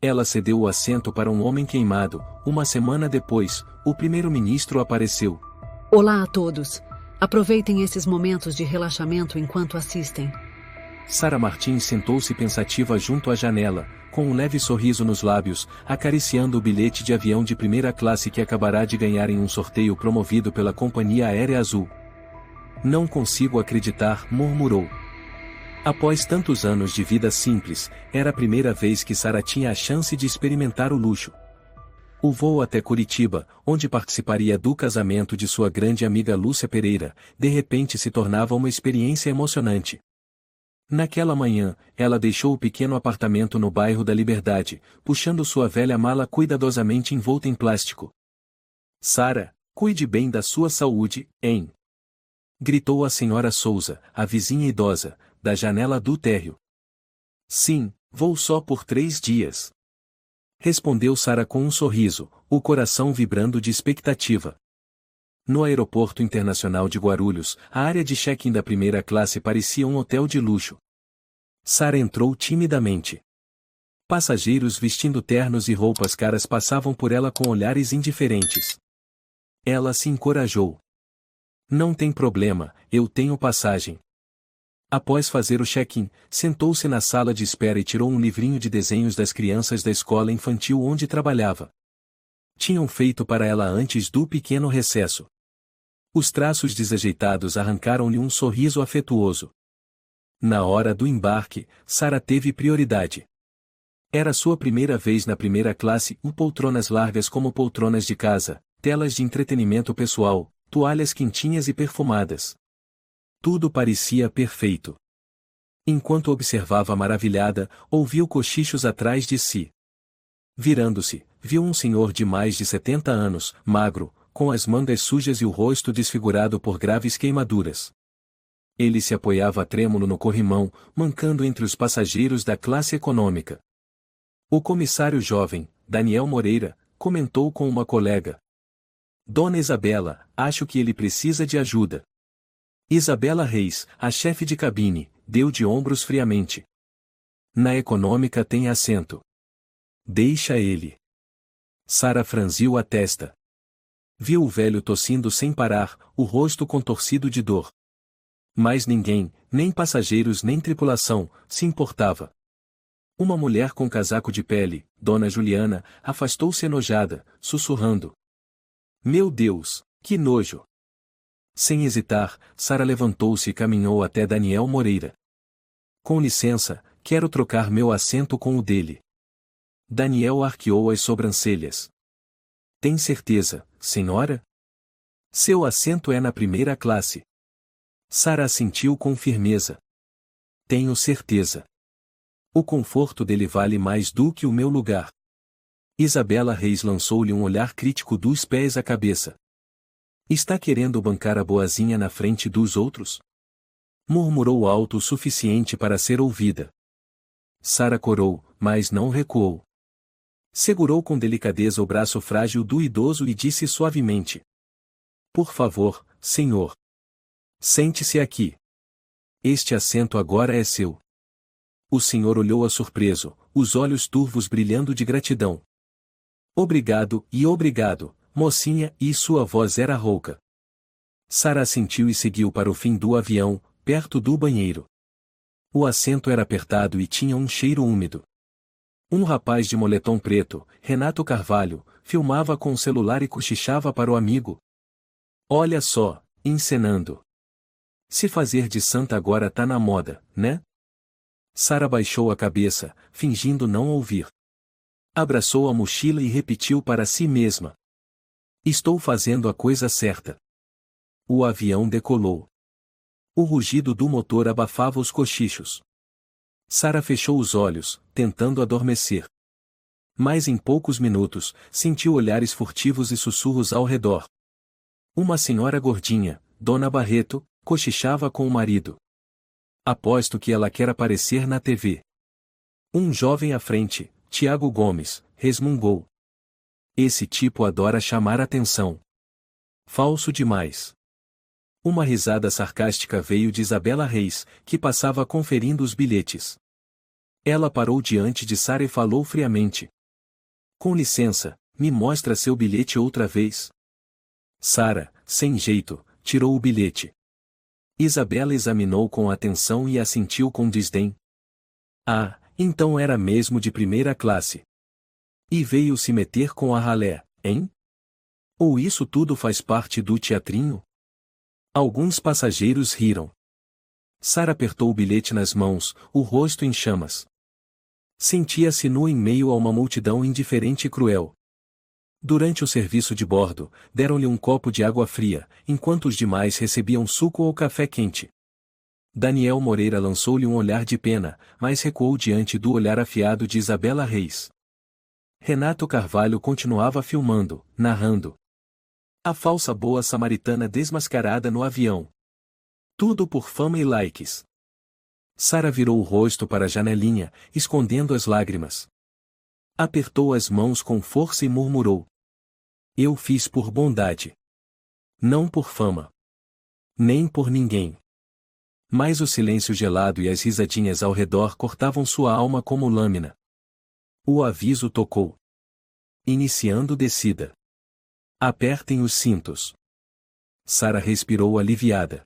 Ela cedeu o assento para um homem queimado. Uma semana depois, o primeiro-ministro apareceu. Olá a todos. Aproveitem esses momentos de relaxamento enquanto assistem. Sarah Martins sentou-se pensativa junto à janela, com um leve sorriso nos lábios, acariciando o bilhete de avião de primeira classe que acabará de ganhar em um sorteio promovido pela Companhia Aérea Azul. Não consigo acreditar, murmurou. Após tantos anos de vida simples, era a primeira vez que Sarah tinha a chance de experimentar o luxo. O voo até Curitiba, onde participaria do casamento de sua grande amiga Lúcia Pereira, de repente se tornava uma experiência emocionante. Naquela manhã, ela deixou o pequeno apartamento no bairro da Liberdade, puxando sua velha mala cuidadosamente envolta em plástico. Sarah, cuide bem da sua saúde, hein? Gritou a senhora Souza, a vizinha idosa, da janela do térreo. Sim, vou só por 3 dias. Respondeu Sarah com um sorriso, o coração vibrando de expectativa. No aeroporto internacional de Guarulhos, a área de check-in da primeira classe parecia um hotel de luxo. Sarah entrou timidamente. Passageiros vestindo ternos e roupas caras passavam por ela com olhares indiferentes. Ela se encorajou. Não tem problema, eu tenho passagem. Após fazer o check-in, sentou-se na sala de espera e tirou um livrinho de desenhos das crianças da escola infantil onde trabalhava. Tinham feito para ela antes do pequeno recesso. Os traços desajeitados arrancaram-lhe um sorriso afetuoso. Na hora do embarque, Sarah teve prioridade. Era sua primeira vez na primeira classe, poltronas largas como poltronas de casa, telas de entretenimento pessoal, toalhas quentinhas e perfumadas. Tudo parecia perfeito. Enquanto observava maravilhada, ouviu cochichos atrás de si. Virando-se, viu um senhor de mais de 70 anos, magro, com as mangas sujas e o rosto desfigurado por graves queimaduras. Ele se apoiava trêmulo no corrimão, mancando entre os passageiros da classe econômica. O comissário jovem, Daniel Moreira, comentou com uma colega. Dona Isabela, acho que ele precisa de ajuda. Isabela Reis, a chefe de cabine, deu de ombros friamente. Na econômica tem assento. Deixa ele. Sarah franziu a testa. Viu o velho tossindo sem parar, o rosto contorcido de dor. Mas ninguém, nem passageiros nem tripulação, se importava. Uma mulher com casaco de pele, Dona Juliana, afastou-se enojada, sussurrando. Meu Deus, que nojo! Sem hesitar, Sarah levantou-se e caminhou até Daniel Moreira. Com licença, quero trocar meu assento com o dele. Daniel arqueou as sobrancelhas. Tem certeza, senhora? Seu assento é na primeira classe. Sarah assentiu com firmeza. Tenho certeza. O conforto dele vale mais do que o meu lugar. Isabela Reis lançou-lhe um olhar crítico dos pés à cabeça. Está querendo bancar a boazinha na frente dos outros? Murmurou alto o suficiente para ser ouvida. Sarah corou, mas não recuou. Segurou com delicadeza o braço frágil do idoso e disse suavemente. Por favor, senhor. Sente-se aqui. Este assento agora é seu. O senhor olhou-a surpreso, os olhos turvos brilhando de gratidão. Obrigado, mocinha, e sua voz era rouca. Sarah assentiu e seguiu para o fim do avião, perto do banheiro. O assento era apertado e tinha um cheiro úmido. Um rapaz de moletom preto, Renato Carvalho, filmava com o celular e cochichava para o amigo. Olha só, encenando. Se fazer de santa agora tá na moda, né? Sarah baixou a cabeça, fingindo não ouvir. Abraçou a mochila e repetiu para si mesma. Estou fazendo a coisa certa. O avião decolou. O rugido do motor abafava os cochichos. Sarah fechou os olhos, tentando adormecer. Mas em poucos minutos, sentiu olhares furtivos e sussurros ao redor. Uma senhora gordinha, Dona Barreto, cochichava com o marido. Aposto que ela quer aparecer na TV. Um jovem à frente, Tiago Gomes, resmungou. Esse tipo adora chamar atenção. Falso demais. Uma risada sarcástica veio de Isabela Reis, que passava conferindo os bilhetes. Ela parou diante de Sarah e falou friamente. Com licença, me mostra seu bilhete outra vez. Sara, sem jeito, tirou o bilhete. Isabela examinou com atenção e assentiu com desdém. Ah, então era mesmo de primeira classe. E veio se meter com a ralé, hein? Ou isso tudo faz parte do teatrinho? Alguns passageiros riram. Sara apertou o bilhete nas mãos, o rosto em chamas. Sentia-se nua em meio a uma multidão indiferente e cruel. Durante o serviço de bordo, deram-lhe um copo de água fria, enquanto os demais recebiam suco ou café quente. Daniel Moreira lançou-lhe um olhar de pena, mas recuou diante do olhar afiado de Isabela Reis. Renato Carvalho continuava filmando, narrando. A falsa boa samaritana desmascarada no avião. Tudo por fama e likes. Sara virou o rosto para a janelinha, escondendo as lágrimas. Apertou as mãos com força e murmurou. Eu fiz por bondade. Não por fama. Nem por ninguém. Mas o silêncio gelado e as risadinhas ao redor cortavam sua alma como lâmina. O aviso tocou. Iniciando descida. Apertem os cintos. Sara respirou aliviada.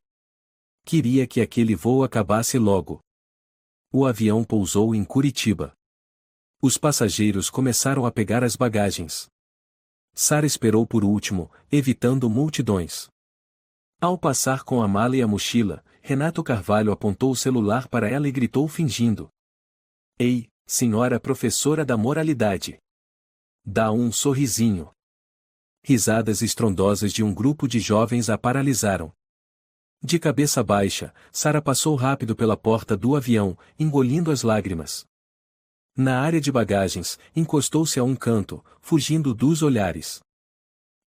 Queria que aquele voo acabasse logo. O avião pousou em Curitiba. Os passageiros começaram a pegar as bagagens. Sara esperou por último, evitando multidões. Ao passar com a mala e a mochila, Renato Carvalho apontou o celular para ela e gritou fingindo. Ei, senhora professora da moralidade. Dá um sorrisinho. Risadas estrondosas de um grupo de jovens a paralisaram. De cabeça baixa, Sara passou rápido pela porta do avião, engolindo as lágrimas. Na área de bagagens, encostou-se a um canto, fugindo dos olhares.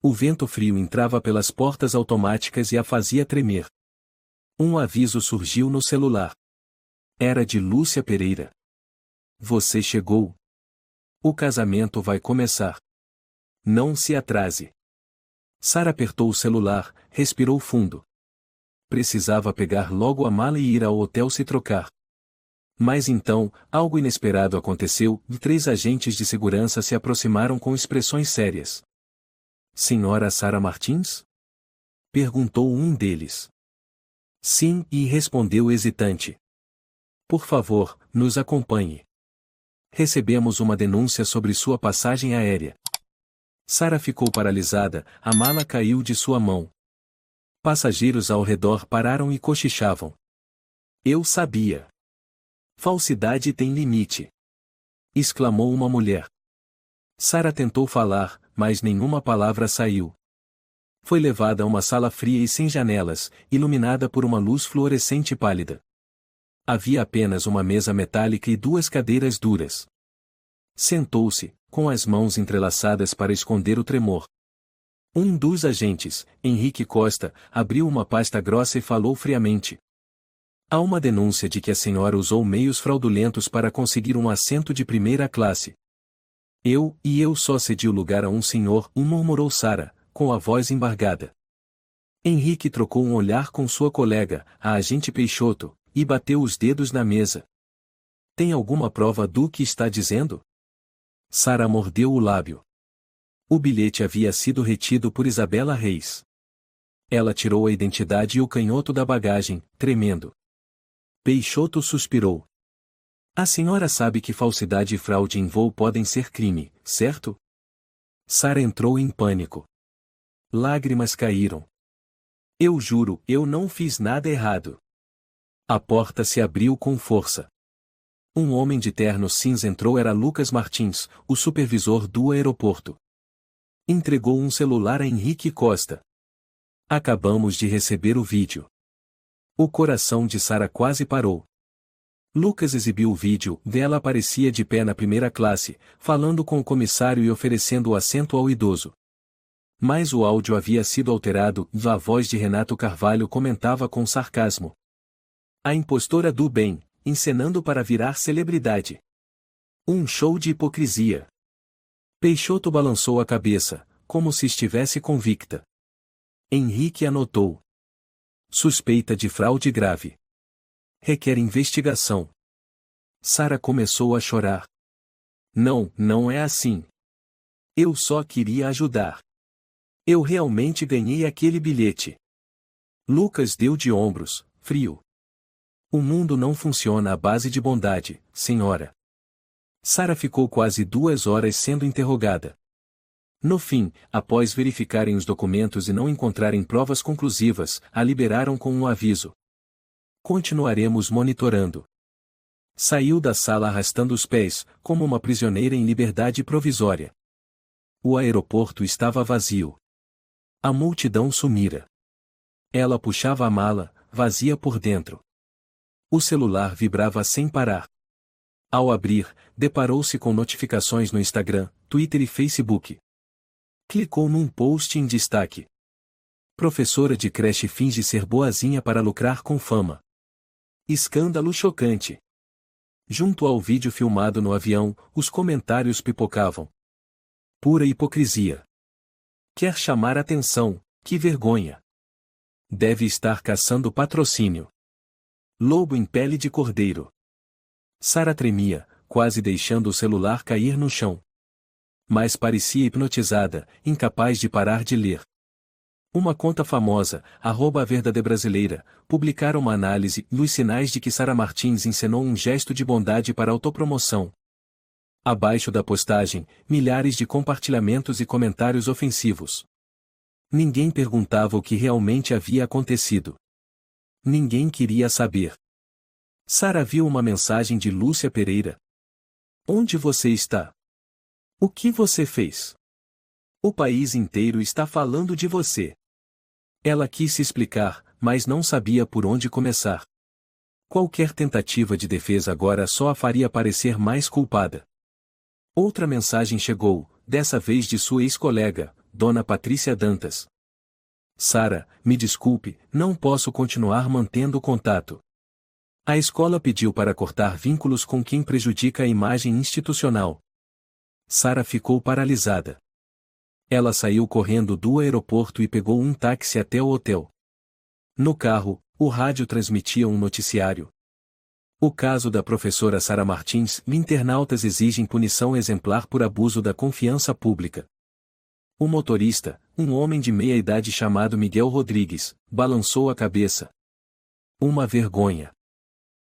O vento frio entrava pelas portas automáticas e a fazia tremer. Um aviso surgiu no celular. Era de Lúcia Pereira. Você chegou. O casamento vai começar. Não se atrase. Sara apertou o celular, respirou fundo. Precisava pegar logo a mala e ir ao hotel se trocar. Mas então, algo inesperado aconteceu e 3 agentes de segurança se aproximaram com expressões sérias. Senhora Sara Martins? Perguntou um deles. Sim, e respondeu hesitante. Por favor, nos acompanhe. Recebemos uma denúncia sobre sua passagem aérea. Sara ficou paralisada, a mala caiu de sua mão. Passageiros ao redor pararam e cochichavam. Eu sabia. Falsidade tem limite. Exclamou uma mulher. Sara tentou falar, mas nenhuma palavra saiu. Foi levada a uma sala fria e sem janelas, iluminada por uma luz fluorescente pálida. Havia apenas uma mesa metálica e 2 cadeiras duras. Sentou-se, com as mãos entrelaçadas para esconder o tremor. Um dos agentes, Henrique Costa, abriu uma pasta grossa e falou friamente. Há uma denúncia de que a senhora usou meios fraudulentos para conseguir um assento de primeira classe. Eu só cedi o lugar a um senhor, murmurou Sara, com a voz embargada. Henrique trocou um olhar com sua colega, a agente Peixoto, e bateu os dedos na mesa. Tem alguma prova do que está dizendo? Sara mordeu o lábio. O bilhete havia sido retido por Isabela Reis. Ela tirou a identidade e o canhoto da bagagem, tremendo. Peixoto suspirou. A senhora sabe que falsidade e fraude em voo podem ser crime, certo? Sara entrou em pânico. Lágrimas caíram. Eu juro, eu não fiz nada errado. A porta se abriu com força. Um homem de terno cinza entrou. Era Lucas Martins, o supervisor do aeroporto. Entregou um celular a Henrique Costa. Acabamos de receber o vídeo. O coração de Sara quase parou. Lucas exibiu o vídeo. Ela aparecia de pé na primeira classe, falando com o comissário e oferecendo o assento ao idoso. Mas o áudio havia sido alterado e a voz de Renato Carvalho comentava com sarcasmo. A impostora do bem, encenando para virar celebridade. Um show de hipocrisia. Peixoto balançou a cabeça, como se estivesse convicta. Henrique anotou. Suspeita de fraude grave. Requer investigação. Sara começou a chorar. Não, não é assim. Eu só queria ajudar. Eu realmente ganhei aquele bilhete. Lucas deu de ombros, frio. O mundo não funciona à base de bondade, senhora. Sara ficou quase 2 horas sendo interrogada. No fim, após verificarem os documentos e não encontrarem provas conclusivas, a liberaram com um aviso. Continuaremos monitorando. Saiu da sala arrastando os pés, como uma prisioneira em liberdade provisória. O aeroporto estava vazio. A multidão sumira. Ela puxava a mala, vazia por dentro. O celular vibrava sem parar. Ao abrir, deparou-se com notificações no Instagram, Twitter e Facebook. Clicou num post em destaque. Professora de creche finge ser boazinha para lucrar com fama. Escândalo chocante. Junto ao vídeo filmado no avião, os comentários pipocavam. Pura hipocrisia. Quer chamar atenção, que vergonha. Deve estar caçando patrocínio. Lobo em pele de cordeiro. Sara tremia, quase deixando o celular cair no chão. Mas parecia hipnotizada, incapaz de parar de ler. Uma conta famosa, @verdadebrasileira, publicara uma análise dos sinais de que Sara Martins encenou um gesto de bondade para autopromoção. Abaixo da postagem, milhares de compartilhamentos e comentários ofensivos. Ninguém perguntava o que realmente havia acontecido. Ninguém queria saber. Sara viu uma mensagem de Lúcia Pereira. Onde você está? O que você fez? O país inteiro está falando de você. Ela quis se explicar, mas não sabia por onde começar. Qualquer tentativa de defesa agora só a faria parecer mais culpada. Outra mensagem chegou, dessa vez de sua ex-colega, Dona Patrícia Dantas. Sara, me desculpe, não posso continuar mantendo o contato. A escola pediu para cortar vínculos com quem prejudica a imagem institucional. Sara ficou paralisada. Ela saiu correndo do aeroporto e pegou um táxi até o hotel. No carro, o rádio transmitia um noticiário. O caso da professora Sara Martins, internautas exigem punição exemplar por abuso da confiança pública. O motorista, um homem de meia-idade chamado Miguel Rodrigues, balançou a cabeça. Uma vergonha.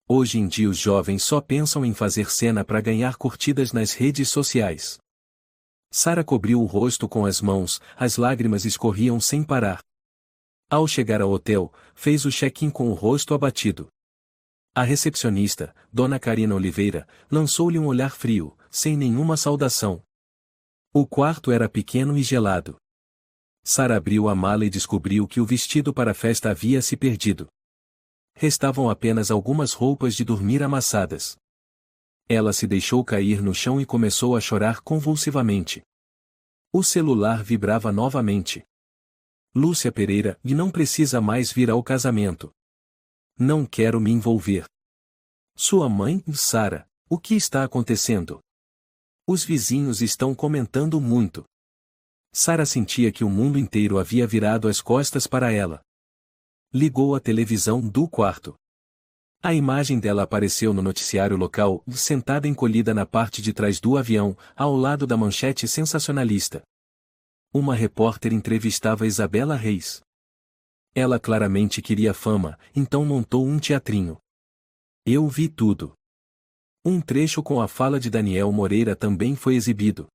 Hoje em dia os jovens só pensam em fazer cena para ganhar curtidas nas redes sociais. Sara cobriu o rosto com as mãos, as lágrimas escorriam sem parar. Ao chegar ao hotel, fez o check-in com o rosto abatido. A recepcionista, Dona Karina Oliveira, lançou-lhe um olhar frio, sem nenhuma saudação. O quarto era pequeno e gelado. Sara abriu a mala e descobriu que o vestido para a festa havia se perdido. Restavam apenas algumas roupas de dormir amassadas. Ela se deixou cair no chão e começou a chorar convulsivamente. O celular vibrava novamente. Lúcia Pereira, e não precisa mais vir ao casamento. Não quero me envolver. Sua mãe, Sara, o que está acontecendo? Os vizinhos estão comentando muito. Sara sentia que o mundo inteiro havia virado as costas para ela. Ligou a televisão do quarto. A imagem dela apareceu no noticiário local, sentada encolhida na parte de trás do avião, ao lado da manchete sensacionalista. Uma repórter entrevistava Isabela Reis. Ela claramente queria fama, então montou um teatrinho. Eu vi tudo. Um trecho com a fala de Daniel Moreira também foi exibido.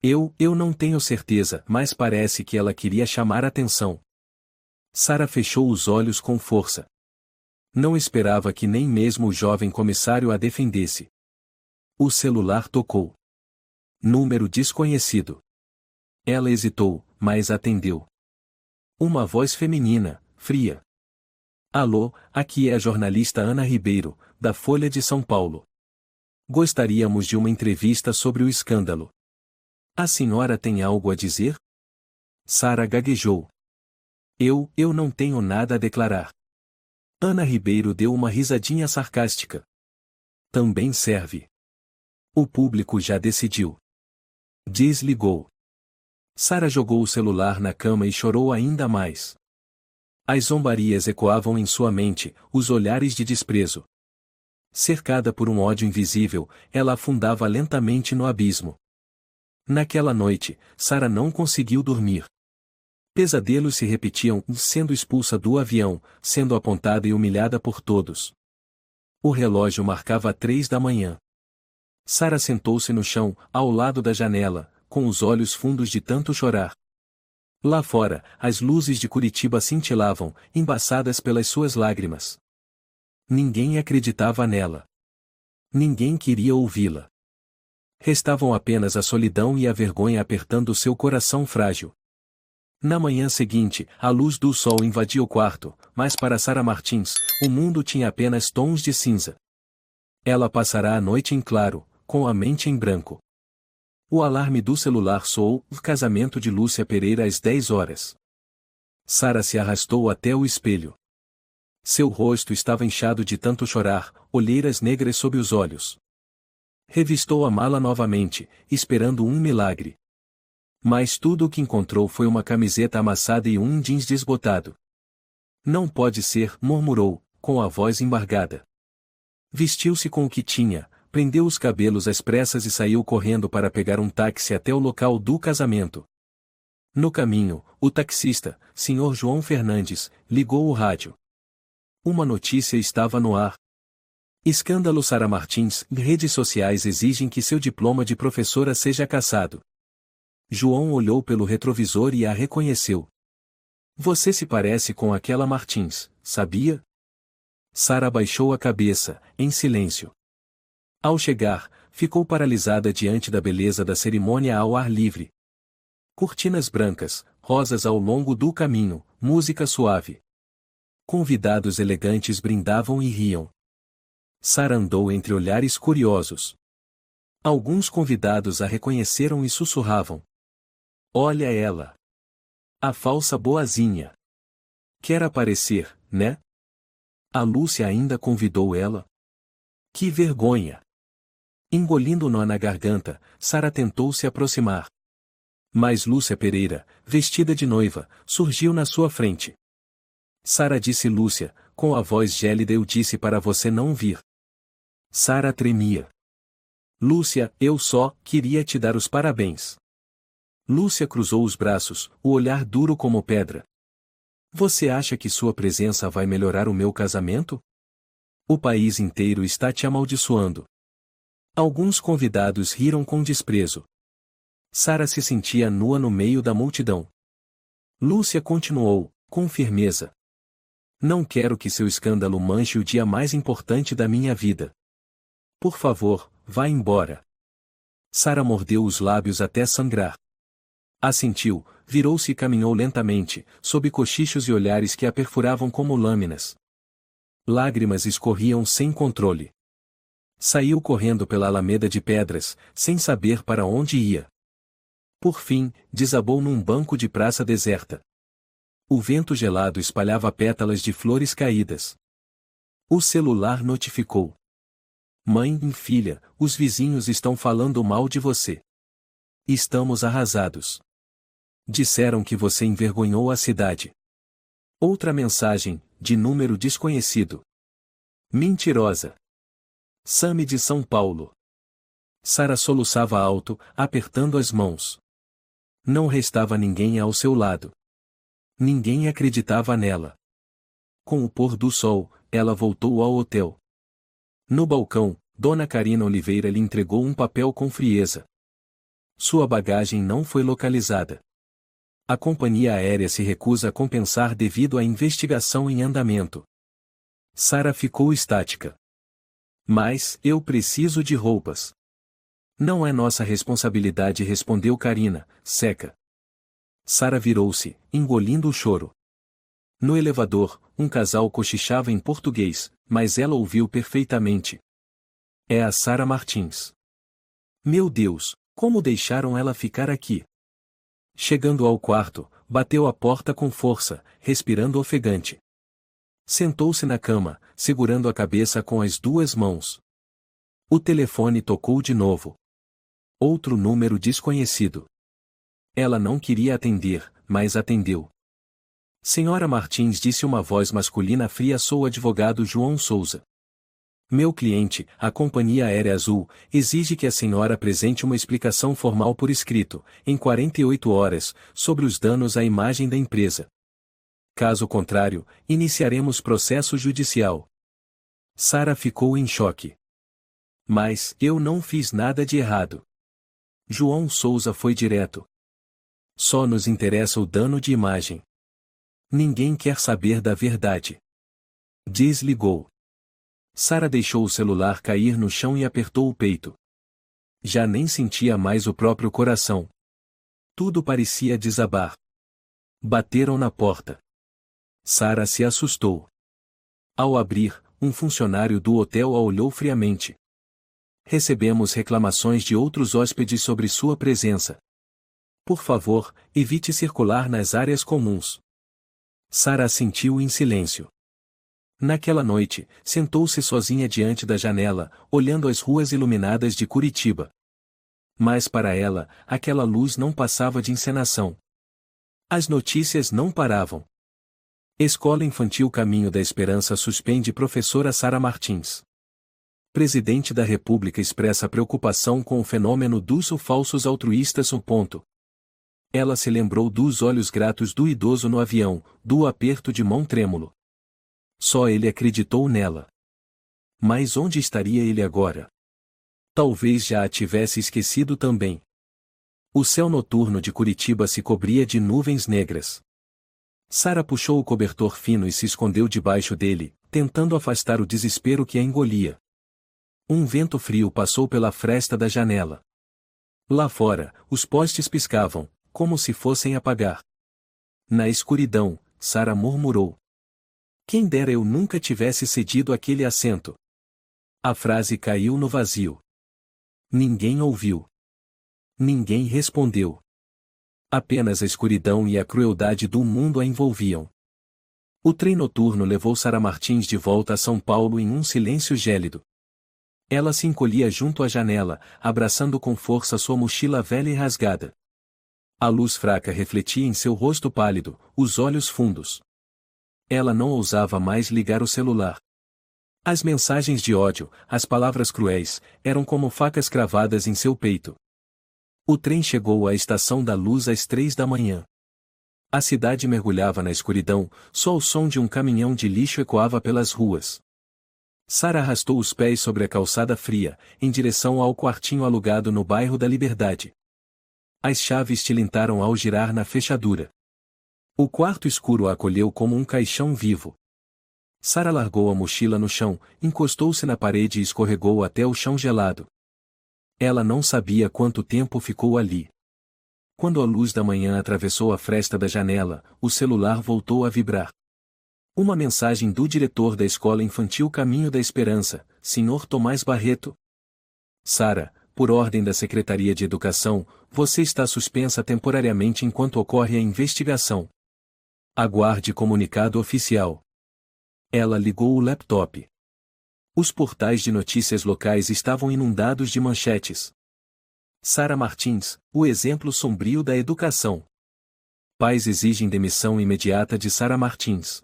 Eu não tenho certeza, mas parece que ela queria chamar atenção. Sara fechou os olhos com força. Não esperava que nem mesmo o jovem comissário a defendesse. O celular tocou. Número desconhecido. Ela hesitou, mas atendeu. Uma voz feminina, fria. Alô, aqui é a jornalista Ana Ribeiro, da Folha de São Paulo. Gostaríamos de uma entrevista sobre o escândalo. A senhora tem algo a dizer? Sara gaguejou. Eu não tenho nada a declarar. Ana Ribeiro deu uma risadinha sarcástica. Também serve. O público já decidiu. Desligou. Sara jogou o celular na cama e chorou ainda mais. As zombarias ecoavam em sua mente, os olhares de desprezo. Cercada por um ódio invisível, ela afundava lentamente no abismo. Naquela noite, Sara não conseguiu dormir. Pesadelos se repetiam, sendo expulsa do avião, sendo apontada e humilhada por todos. O relógio marcava 3 da manhã. Sara sentou-se no chão, ao lado da janela, com os olhos fundos de tanto chorar. Lá fora, as luzes de Curitiba cintilavam, embaçadas pelas suas lágrimas. Ninguém acreditava nela. Ninguém queria ouvi-la. Restavam apenas a solidão e a vergonha apertando seu coração frágil. Na manhã seguinte, a luz do sol invadia o quarto, mas para Sara Martins, o mundo tinha apenas tons de cinza. Ela passará a noite em claro, com a mente em branco. O alarme do celular soou, o casamento de Lúcia Pereira às 10 horas. Sara se arrastou até o espelho. Seu rosto estava inchado de tanto chorar, olheiras negras sob os olhos. Revistou a mala novamente, esperando um milagre. Mas tudo o que encontrou foi uma camiseta amassada e um jeans desbotado. Não pode ser, murmurou, com a voz embargada. Vestiu-se com o que tinha, prendeu os cabelos às pressas e saiu correndo para pegar um táxi até o local do casamento. No caminho, o taxista, Sr. João Fernandes, ligou o rádio. Uma notícia estava no ar. Escândalo: Sara Martins, redes sociais exigem que seu diploma de professora seja cassado. João olhou pelo retrovisor e a reconheceu. Você se parece com aquela Martins, sabia? Sara baixou a cabeça, em silêncio. Ao chegar, ficou paralisada diante da beleza da cerimônia ao ar livre. Cortinas brancas, rosas ao longo do caminho, música suave. Convidados elegantes brindavam e riam. Sara andou entre olhares curiosos. Alguns convidados a reconheceram e sussurravam. Olha ela! A falsa boazinha! Quer aparecer, né? A Lúcia ainda convidou ela? Que vergonha! Engolindo o nó na garganta, Sara tentou se aproximar. Mas Lúcia Pereira, vestida de noiva, surgiu na sua frente. Sara, disse Lúcia, com a voz gélida, eu disse para você não vir. Sara tremia. Lúcia, eu só queria te dar os parabéns. Lúcia cruzou os braços, o olhar duro como pedra. Você acha que sua presença vai melhorar o meu casamento? O país inteiro está te amaldiçoando. Alguns convidados riram com desprezo. Sara se sentia nua no meio da multidão. Lúcia continuou, com firmeza. Não quero que seu escândalo manche o dia mais importante da minha vida. Por favor, vá embora. Sara mordeu os lábios até sangrar. Assentiu, virou-se e caminhou lentamente, sob cochichos e olhares que a perfuravam como lâminas. Lágrimas escorriam sem controle. Saiu correndo pela alameda de pedras, sem saber para onde ia. Por fim, desabou num banco de praça deserta. O vento gelado espalhava pétalas de flores caídas. O celular notificou. Mãe e filha, os vizinhos estão falando mal de você. Estamos arrasados. Disseram que você envergonhou a cidade. Outra mensagem, de número desconhecido. Mentirosa. Sami de São Paulo. Sara soluçava alto, apertando as mãos. Não restava ninguém ao seu lado. Ninguém acreditava nela. Com o pôr do sol, ela voltou ao hotel. No balcão, Dona Karina Oliveira lhe entregou um papel com frieza. Sua bagagem não foi localizada. A companhia aérea se recusa a compensar devido à investigação em andamento. Sara ficou estática. Mas, eu preciso de roupas. Não é nossa responsabilidade, respondeu Karina, seca. Sara virou-se, engolindo o choro. No elevador, um casal cochichava em português, mas ela ouviu perfeitamente. É a Sara Martins. Meu Deus, como deixaram ela ficar aqui? Chegando ao quarto, bateu a porta com força, respirando ofegante. Sentou-se na cama, segurando a cabeça com as duas mãos. O telefone tocou de novo. Outro número desconhecido. Ela não queria atender, mas atendeu. Senhora Martins, disse uma voz masculina fria, sou o advogado João Souza. Meu cliente, a Companhia Aérea Azul, exige que a senhora apresente uma explicação formal por escrito, em 48 horas, sobre os danos à imagem da empresa. Caso contrário, iniciaremos processo judicial. Sara ficou em choque. Mas, eu não fiz nada de errado. João Souza foi direto. Só nos interessa o dano de imagem. Ninguém quer saber da verdade. Desligou. Sara deixou o celular cair no chão e apertou o peito. Já nem sentia mais o próprio coração. Tudo parecia desabar. Bateram na porta. Sara se assustou. Ao abrir, um funcionário do hotel a olhou friamente. Recebemos reclamações de outros hóspedes sobre sua presença. Por favor, evite circular nas áreas comuns. Sara assentiu em silêncio. Naquela noite, sentou-se sozinha diante da janela, olhando as ruas iluminadas de Curitiba. Mas para ela, aquela luz não passava de encenação. As notícias não paravam. Escola Infantil Caminho da Esperança suspende professora Sara Martins. Presidente da República expressa preocupação com o fenômeno dos falsos altruístas. Ela se lembrou dos olhos gratos do idoso no avião, do aperto de mão trêmulo. Só ele acreditou nela. Mas onde estaria ele agora? Talvez já a tivesse esquecido também. O céu noturno de Curitiba se cobria de nuvens negras. Sara puxou o cobertor fino e se escondeu debaixo dele, tentando afastar o desespero que a engolia. Um vento frio passou pela fresta da janela. Lá fora, os postes piscavam, como se fossem apagar. Na escuridão, Sara murmurou: quem dera eu nunca tivesse cedido aquele assento. A frase caiu no vazio. Ninguém ouviu. Ninguém respondeu. Apenas a escuridão e a crueldade do mundo a envolviam. O trem noturno levou Sara Martins de volta a São Paulo em um silêncio gélido. Ela se encolhia junto à janela, abraçando com força sua mochila velha e rasgada. A luz fraca refletia em seu rosto pálido, os olhos fundos. Ela não ousava mais ligar o celular. As mensagens de ódio, as palavras cruéis, eram como facas cravadas em seu peito. O trem chegou à Estação da Luz às 3 da manhã. A cidade mergulhava na escuridão, só o som de um caminhão de lixo ecoava pelas ruas. Sara arrastou os pés sobre a calçada fria, em direção ao quartinho alugado no bairro da Liberdade. As chaves tilintaram ao girar na fechadura. O quarto escuro a acolheu como um caixão vivo. Sara largou a mochila no chão, encostou-se na parede e escorregou até o chão gelado. Ela não sabia quanto tempo ficou ali. Quando a luz da manhã atravessou a fresta da janela, o celular voltou a vibrar. Uma mensagem do diretor da Escola Infantil Caminho da Esperança, Sr. Tomás Barreto. Sara, por ordem da Secretaria de Educação, você está suspensa temporariamente enquanto ocorre a investigação. Aguarde comunicado oficial. Ela ligou o laptop. Os portais de notícias locais estavam inundados de manchetes. Sara Martins, o exemplo sombrio da educação. Pais exigem demissão imediata de Sara Martins.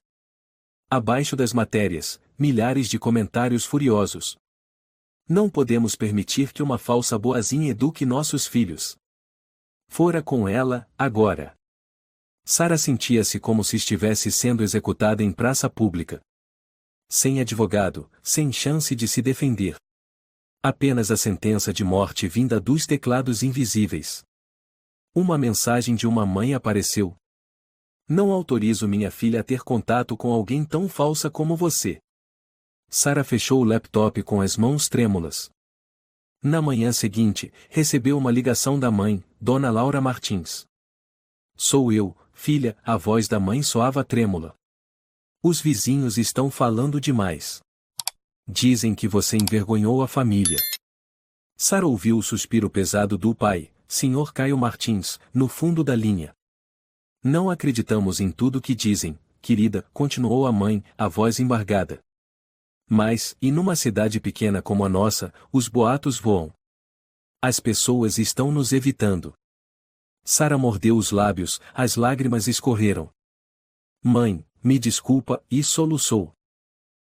Abaixo das matérias, milhares de comentários furiosos. Não podemos permitir que uma falsa boazinha eduque nossos filhos. Fora com ela, agora. Sara sentia-se como se estivesse sendo executada em praça pública. Sem advogado, sem chance de se defender. Apenas a sentença de morte vinda dos teclados invisíveis. Uma mensagem de uma mãe apareceu. Não autorizo minha filha a ter contato com alguém tão falsa como você. Sara fechou o laptop com as mãos trêmulas. Na manhã seguinte, recebeu uma ligação da mãe, Dona Laura Martins. Sou eu, filha, a voz da mãe soava trêmula. Os vizinhos estão falando demais. Dizem que você envergonhou a família. Sara ouviu o suspiro pesado do pai, Sr. Caio Martins, no fundo da linha. Não acreditamos em tudo que dizem, querida, continuou a mãe, a voz embargada. Mas, e numa cidade pequena como a nossa, os boatos voam. As pessoas estão nos evitando. Sara mordeu os lábios, as lágrimas escorreram. Mãe, me desculpa, e soluçou.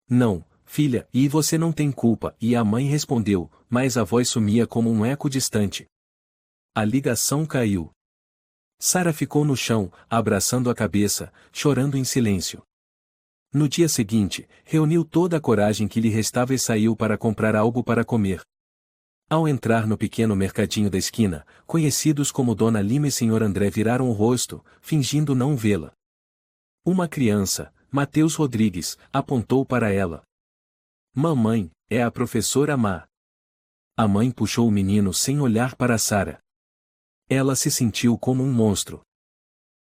Não, filha, e você não tem culpa, e a mãe respondeu, mas a voz sumia como um eco distante. A ligação caiu. Sara ficou no chão, abraçando a cabeça, chorando em silêncio. No dia seguinte, reuniu toda a coragem que lhe restava e saiu para comprar algo para comer. Ao entrar no pequeno mercadinho da esquina, conhecidos como Dona Lima e Sr. André viraram o rosto, fingindo não vê-la. Uma criança, Mateus Rodrigues, apontou para ela. Mamãe, é a professora Má. A mãe puxou o menino sem olhar para Sara. Ela se sentiu como um monstro.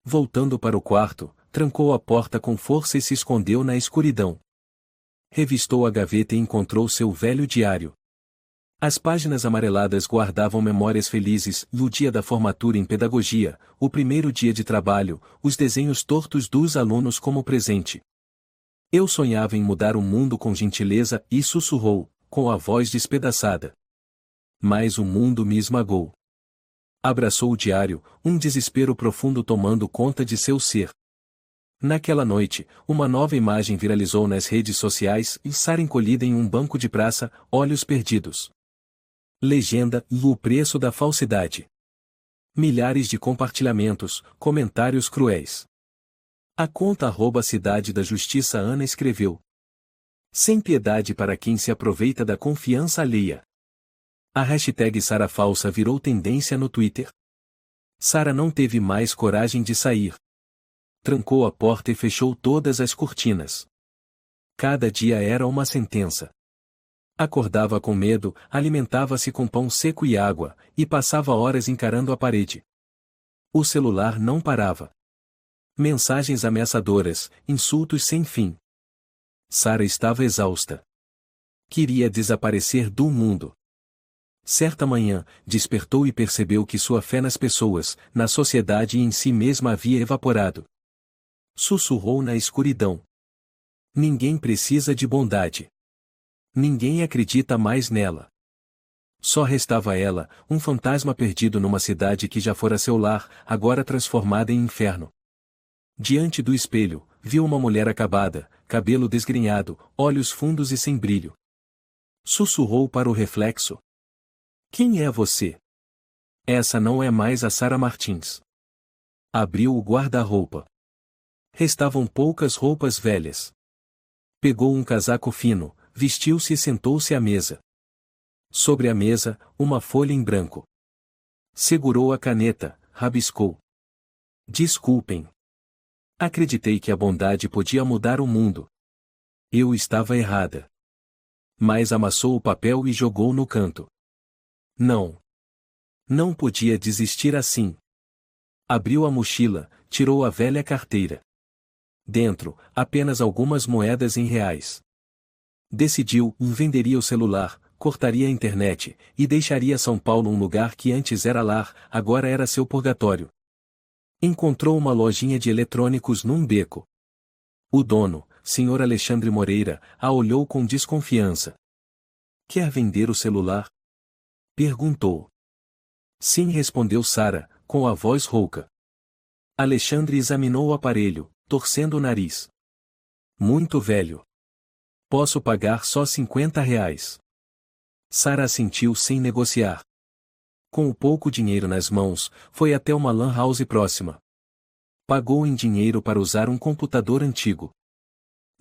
Voltando para o quarto, trancou a porta com força e se escondeu na escuridão. Revistou a gaveta e encontrou seu velho diário. As páginas amareladas guardavam memórias felizes, o dia da formatura em pedagogia, o primeiro dia de trabalho, os desenhos tortos dos alunos como presente. Eu sonhava em mudar o mundo com gentileza, e sussurrou, com a voz despedaçada. Mas o mundo me esmagou. Abraçou o diário, um desespero profundo tomando conta de seu ser. Naquela noite, uma nova imagem viralizou nas redes sociais, e Sara encolhida em um banco de praça, olhos perdidos. Legenda, o preço da falsidade. Milhares de compartilhamentos, comentários cruéis. A conta @Cidade da Justiça Ana escreveu. Sem piedade para quem se aproveita da confiança alheia. A hashtag Sara Falsa virou tendência no Twitter. Sara não teve mais coragem de sair. Trancou a porta e fechou todas as cortinas. Cada dia era uma sentença. Acordava com medo, alimentava-se com pão seco e água, e passava horas encarando a parede. O celular não parava. Mensagens ameaçadoras, insultos sem fim. Sara estava exausta. Queria desaparecer do mundo. Certa manhã, despertou e percebeu que sua fé nas pessoas, na sociedade e em si mesma havia evaporado. Sussurrou na escuridão. Ninguém precisa de bondade. Ninguém acredita mais nela. Só restava ela, um fantasma perdido numa cidade que já fora seu lar, agora transformada em inferno. Diante do espelho, viu uma mulher acabada, cabelo desgrenhado, olhos fundos e sem brilho. Sussurrou para o reflexo. Quem é você? Essa não é mais a Sara Martins. Abriu o guarda-roupa. Restavam poucas roupas velhas. Pegou um casaco fino, vestiu-se e sentou-se à mesa. Sobre a mesa, uma folha em branco. Segurou a caneta, rabiscou. Desculpem. Acreditei que a bondade podia mudar o mundo. Eu estava errada. Mas amassou o papel e jogou no canto. Não. Não podia desistir assim. Abriu a mochila, tirou a velha carteira. Dentro, apenas algumas moedas em reais. Decidiu, venderia o celular, cortaria a internet, e deixaria São Paulo um lugar que antes era lar, agora era seu purgatório. Encontrou uma lojinha de eletrônicos num beco. O dono, Sr. Alexandre Moreira, a olhou com desconfiança. Quer vender o celular? Perguntou. Sim, respondeu Sara, com a voz rouca. Alexandre examinou o aparelho, torcendo o nariz. Muito velho. Posso pagar só R$ 50. Sara assentiu sem negociar. Com o pouco dinheiro nas mãos, foi até uma lan house próxima. Pagou em dinheiro para usar um computador antigo.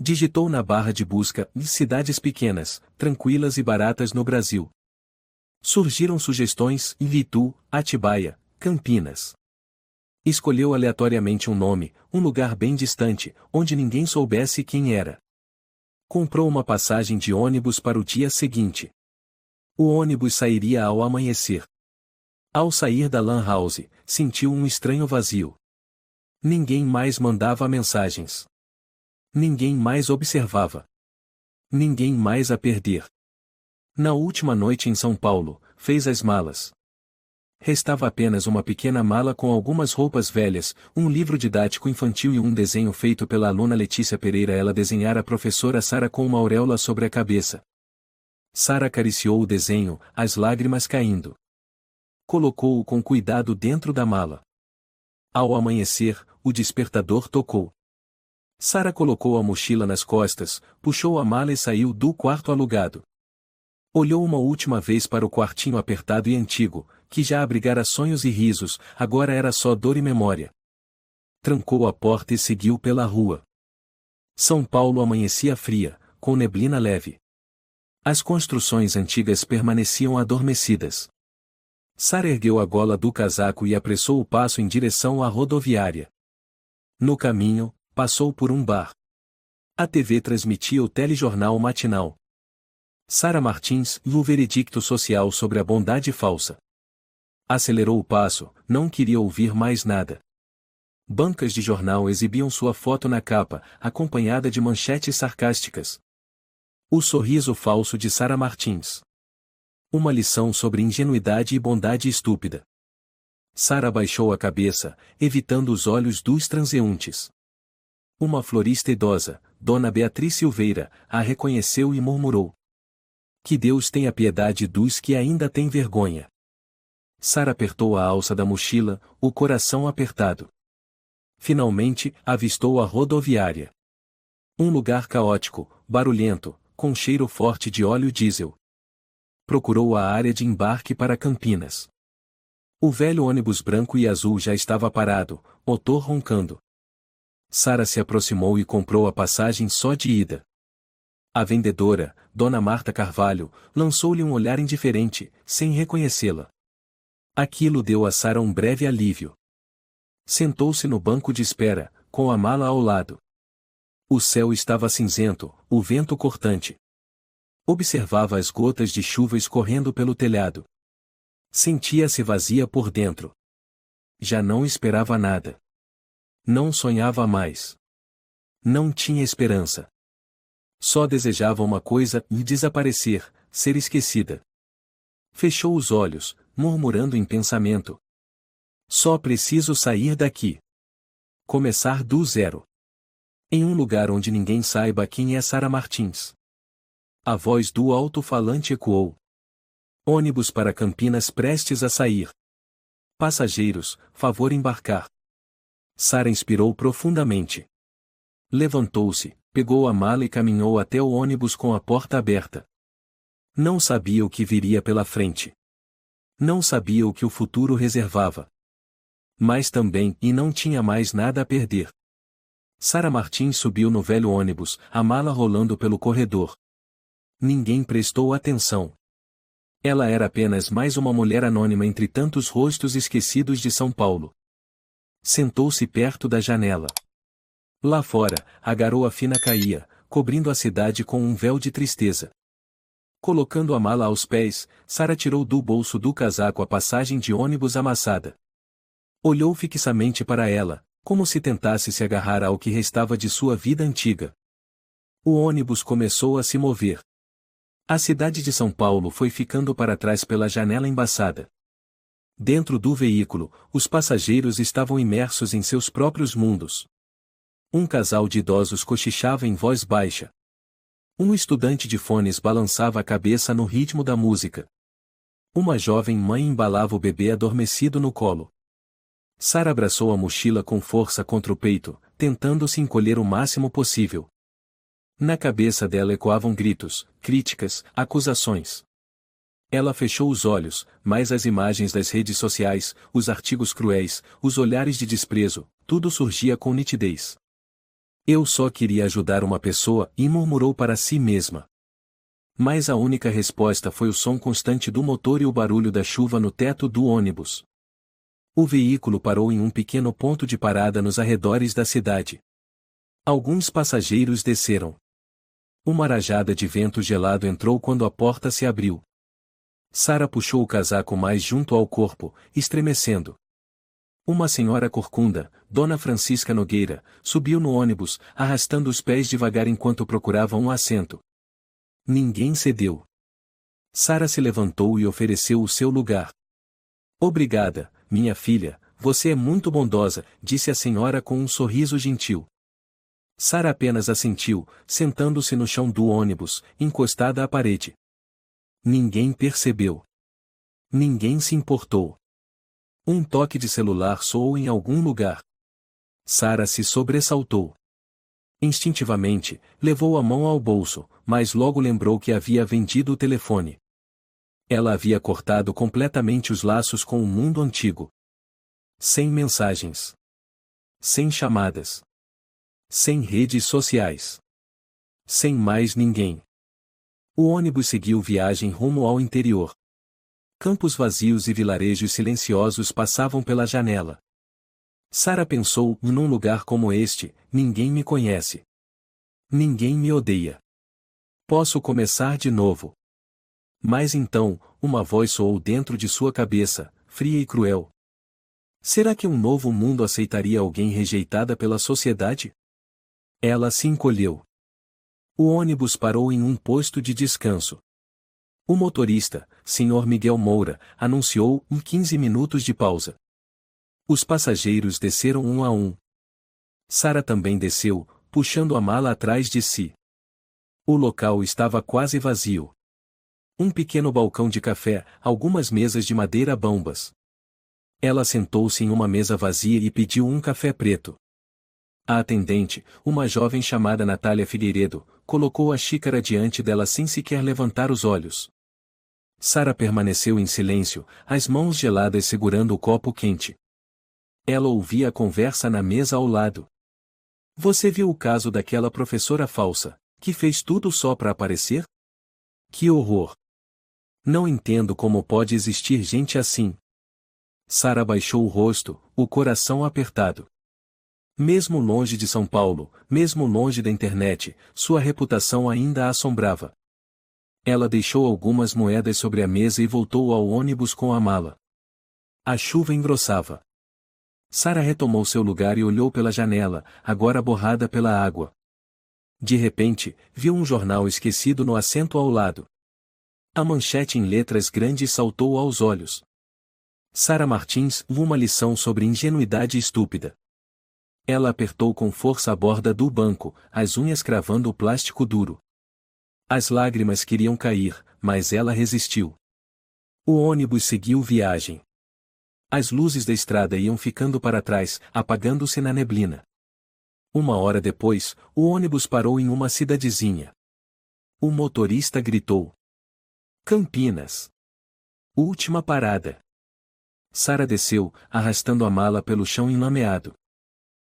Digitou na barra de busca cidades pequenas, tranquilas e baratas no Brasil. Surgiram sugestões em Itu, Atibaia, Campinas. Escolheu aleatoriamente um nome, um lugar bem distante, onde ninguém soubesse quem era. Comprou uma passagem de ônibus para o dia seguinte. O ônibus sairia ao amanhecer. Ao sair da lan house, sentiu um estranho vazio. Ninguém mais mandava mensagens. Ninguém mais observava. Ninguém mais a perder. Na última noite em São Paulo, fez as malas. Restava apenas uma pequena mala com algumas roupas velhas, um livro didático infantil e um desenho feito pela aluna Letícia Pereira. Ela desenhara a professora Sara com uma auréola sobre a cabeça. Sara acariciou o desenho, as lágrimas caindo. Colocou-o com cuidado dentro da mala. Ao amanhecer, o despertador tocou. Sara colocou a mochila nas costas, puxou a mala e saiu do quarto alugado. Olhou uma última vez para o quartinho apertado e antigo, que já abrigara sonhos e risos, agora era só dor e memória. Trancou a porta e seguiu pela rua. São Paulo amanhecia fria, com neblina leve. As construções antigas permaneciam adormecidas. Sara ergueu a gola do casaco e apressou o passo em direção à rodoviária. No caminho, passou por um bar. A TV transmitia o telejornal matinal. Sara Martins e o veredicto social sobre a bondade falsa. Acelerou o passo, não queria ouvir mais nada. Bancas de jornal exibiam sua foto na capa, acompanhada de manchetes sarcásticas. O sorriso falso de Sara Martins. Uma lição sobre ingenuidade e bondade estúpida. Sara baixou a cabeça, evitando os olhos dos transeuntes. Uma florista idosa, Dona Beatriz Silveira, a reconheceu e murmurou: "Que Deus tenha piedade dos que ainda têm vergonha." Sara apertou a alça da mochila, o coração apertado. Finalmente, avistou a rodoviária. Um lugar caótico, barulhento, com cheiro forte de óleo diesel. Procurou a área de embarque para Campinas. O velho ônibus branco e azul já estava parado, motor roncando. Sara se aproximou e comprou a passagem só de ida. A vendedora, Dona Marta Carvalho, lançou-lhe um olhar indiferente, sem reconhecê-la. Aquilo deu a Sara um breve alívio. Sentou-se no banco de espera, com a mala ao lado. O céu estava cinzento, o vento cortante. Observava as gotas de chuva escorrendo pelo telhado. Sentia-se vazia por dentro. Já não esperava nada. Não sonhava mais. Não tinha esperança. Só desejava uma coisa e desaparecer, ser esquecida. Fechou os olhos, murmurando em pensamento: "Só preciso sair daqui. Começar do zero. Em um lugar onde ninguém saiba quem é Sara Martins." A voz do alto-falante ecoou. "Ônibus para Campinas prestes a sair. Passageiros, favor embarcar." Sara inspirou profundamente. Levantou-se, pegou a mala e caminhou até o ônibus com a porta aberta. Não sabia o que viria pela frente. Não sabia o que o futuro reservava. Mas também não tinha mais nada a perder. Sara Martins subiu no velho ônibus, a mala rolando pelo corredor. Ninguém prestou atenção. Ela era apenas mais uma mulher anônima entre tantos rostos esquecidos de São Paulo. Sentou-se perto da janela. Lá fora, a garoa fina caía, cobrindo a cidade com um véu de tristeza. Colocando a mala aos pés, Sara tirou do bolso do casaco a passagem de ônibus amassada. Olhou fixamente para ela, como se tentasse se agarrar ao que restava de sua vida antiga. O ônibus começou a se mover. A cidade de São Paulo foi ficando para trás pela janela embaçada. Dentro do veículo, os passageiros estavam imersos em seus próprios mundos. Um casal de idosos cochichava em voz baixa. Um estudante de fones balançava a cabeça no ritmo da música. Uma jovem mãe embalava o bebê adormecido no colo. Sara abraçou a mochila com força contra o peito, tentando se encolher o máximo possível. Na cabeça dela ecoavam gritos, críticas, acusações. Ela fechou os olhos, mas as imagens das redes sociais, os artigos cruéis, os olhares de desprezo, tudo surgia com nitidez. "Eu só queria ajudar uma pessoa", e murmurou para si mesma. Mas a única resposta foi o som constante do motor e o barulho da chuva no teto do ônibus. O veículo parou em um pequeno ponto de parada nos arredores da cidade. Alguns passageiros desceram. Uma rajada de vento gelado entrou quando a porta se abriu. Sara puxou o casaco mais junto ao corpo, estremecendo. Uma senhora corcunda, Dona Francisca Nogueira, subiu no ônibus, arrastando os pés devagar enquanto procurava um assento. Ninguém cedeu. Sara se levantou e ofereceu o seu lugar. "Obrigada, minha filha, você é muito bondosa", disse a senhora com um sorriso gentil. Sara apenas assentiu, sentando-se no chão do ônibus, encostada à parede. Ninguém percebeu. Ninguém se importou. Um toque de celular soou em algum lugar. Sara se sobressaltou. Instintivamente, levou a mão ao bolso, mas logo lembrou que havia vendido o telefone. Ela havia cortado completamente os laços com o mundo antigo. Sem mensagens. Sem chamadas. Sem redes sociais. Sem mais ninguém. O ônibus seguiu viagem rumo ao interior. Campos vazios e vilarejos silenciosos passavam pela janela. Sara pensou, num lugar como este, ninguém me conhece. Ninguém me odeia. Posso começar de novo. Mas então, uma voz soou dentro de sua cabeça, fria e cruel. Será que um novo mundo aceitaria alguém rejeitada pela sociedade? Ela se encolheu. O ônibus parou em um posto de descanso. O motorista, Sr. Miguel Moura, anunciou 15 minutos de pausa. Os passageiros desceram um a um. Sara também desceu, puxando a mala atrás de si. O local estava quase vazio. Um pequeno balcão de café, algumas mesas de madeira bambas. Ela sentou-se em uma mesa vazia e pediu um café preto. A atendente, uma jovem chamada Natália Figueiredo, colocou a xícara diante dela sem sequer levantar os olhos. Sara permaneceu em silêncio, as mãos geladas segurando o copo quente. Ela ouvia a conversa na mesa ao lado. Você viu o caso daquela professora falsa, que fez tudo só para aparecer? Que horror! Não entendo como pode existir gente assim. Sara baixou o rosto, o coração apertado. Mesmo longe de São Paulo, mesmo longe da internet, sua reputação ainda a assombrava. Ela deixou algumas moedas sobre a mesa e voltou ao ônibus com a mala. A chuva engrossava. Sara retomou seu lugar e olhou pela janela, agora borrada pela água. De repente, viu um jornal esquecido no assento ao lado. A manchete em letras grandes saltou aos olhos. Sara Martins, uma lição sobre ingenuidade estúpida. Ela apertou com força a borda do banco, as unhas cravando o plástico duro. As lágrimas queriam cair, mas ela resistiu. O ônibus seguiu viagem. As luzes da estrada iam ficando para trás, apagando-se na neblina. Uma hora depois, o ônibus parou em uma cidadezinha. O motorista gritou: Campinas. Última parada. Sara desceu, arrastando a mala pelo chão enlameado.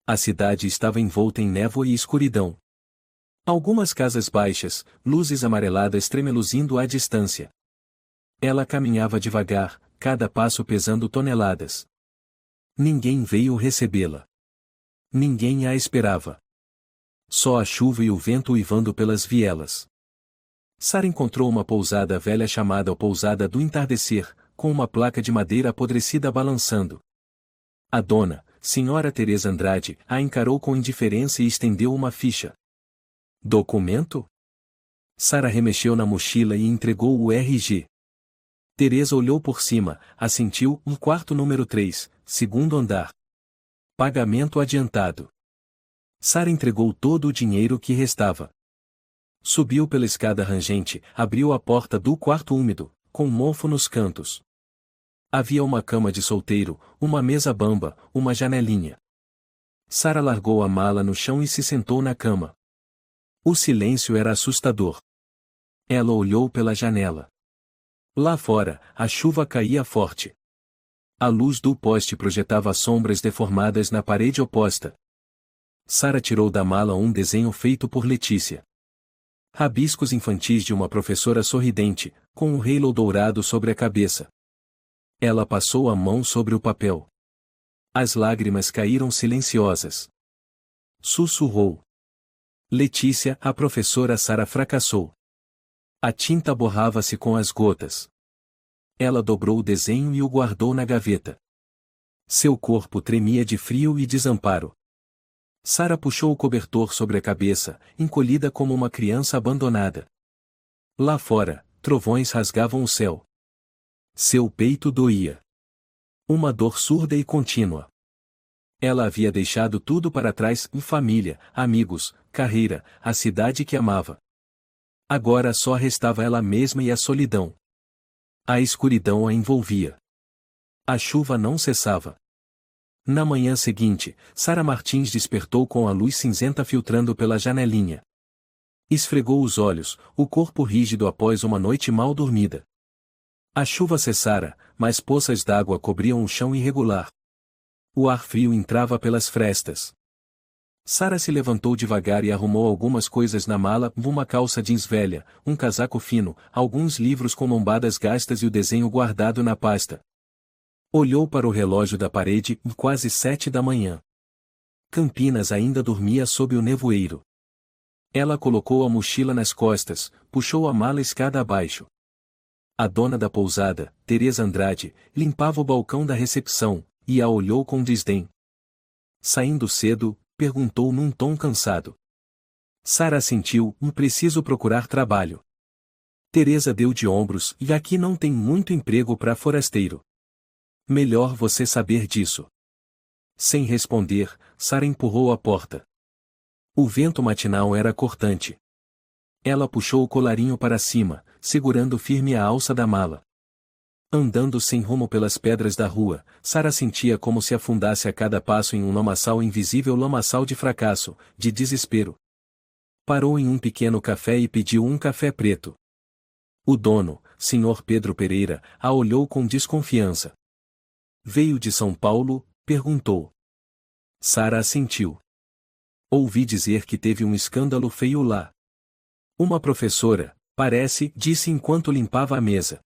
A cidade estava envolta em névoa e escuridão. Algumas casas baixas, luzes amareladas tremeluzindo à distância. Ela caminhava devagar, cada passo pesando toneladas. Ninguém veio recebê-la. Ninguém a esperava. Só a chuva e o vento uivando pelas vielas. Sara encontrou uma pousada velha chamada Pousada do Entardecer, com uma placa de madeira apodrecida balançando. A dona, Senhora Teresa Andrade, a encarou com indiferença e estendeu uma ficha. Documento? Sara remexeu na mochila e entregou o RG. Teresa olhou por cima, assentiu, quarto número 3, segundo andar. Pagamento adiantado. Sara entregou todo o dinheiro que restava. Subiu pela escada rangente, abriu a porta do quarto úmido, com mofo nos cantos. Havia uma cama de solteiro, uma mesa bamba, uma janelinha. Sara largou a mala no chão e se sentou na cama. O silêncio era assustador. Ela olhou pela janela. Lá fora, a chuva caía forte. A luz do poste projetava sombras deformadas na parede oposta. Sara tirou da mala um desenho feito por Letícia. Rabiscos infantis de uma professora sorridente, com um halo dourado sobre a cabeça. Ela passou a mão sobre o papel. As lágrimas caíram silenciosas. Sussurrou. Letícia, a professora Sara fracassou. A tinta borrava-se com as gotas. Ela dobrou o desenho e o guardou na gaveta. Seu corpo tremia de frio e desamparo. Sara puxou o cobertor sobre a cabeça, encolhida como uma criança abandonada. Lá fora, trovões rasgavam o céu. Seu peito doía. Uma dor surda e contínua. Ela havia deixado tudo para trás, família, amigos, carreira, a cidade que amava. Agora só restava ela mesma e a solidão. A escuridão a envolvia. A chuva não cessava. Na manhã seguinte, Sara Martins despertou com a luz cinzenta filtrando pela janelinha. Esfregou os olhos, o corpo rígido após uma noite mal dormida. A chuva cessara, mas poças d'água cobriam o chão irregular. O ar frio entrava pelas frestas. Sara se levantou devagar e arrumou algumas coisas na mala, uma calça jeans velha, um casaco fino, alguns livros com lombadas gastas e o desenho guardado na pasta. Olhou para o relógio da parede, quase 7 da manhã. Campinas ainda dormia sob o nevoeiro. Ela colocou a mochila nas costas, puxou a mala escada abaixo. A dona da pousada, Teresa Andrade, limpava o balcão da recepção, e a olhou com desdém. Saindo cedo, perguntou num tom cansado. Sara assentiu, preciso procurar trabalho. Teresa deu de ombros, e aqui não tem muito emprego para forasteiro. Melhor você saber disso. Sem responder, Sara empurrou a porta. O vento matinal era cortante. Ela puxou o colarinho para cima, segurando firme a alça da mala. Andando sem rumo pelas pedras da rua, Sara sentia como se afundasse a cada passo em um lamaçal invisível, lamaçal de fracasso, de desespero. Parou em um pequeno café e pediu um café preto. O dono, Sr. Pedro Pereira, a olhou com desconfiança. Veio de São Paulo? Perguntou. Sara assentiu. Ouvi dizer que teve um escândalo feio lá. Uma professora, parece, disse enquanto limpava a mesa.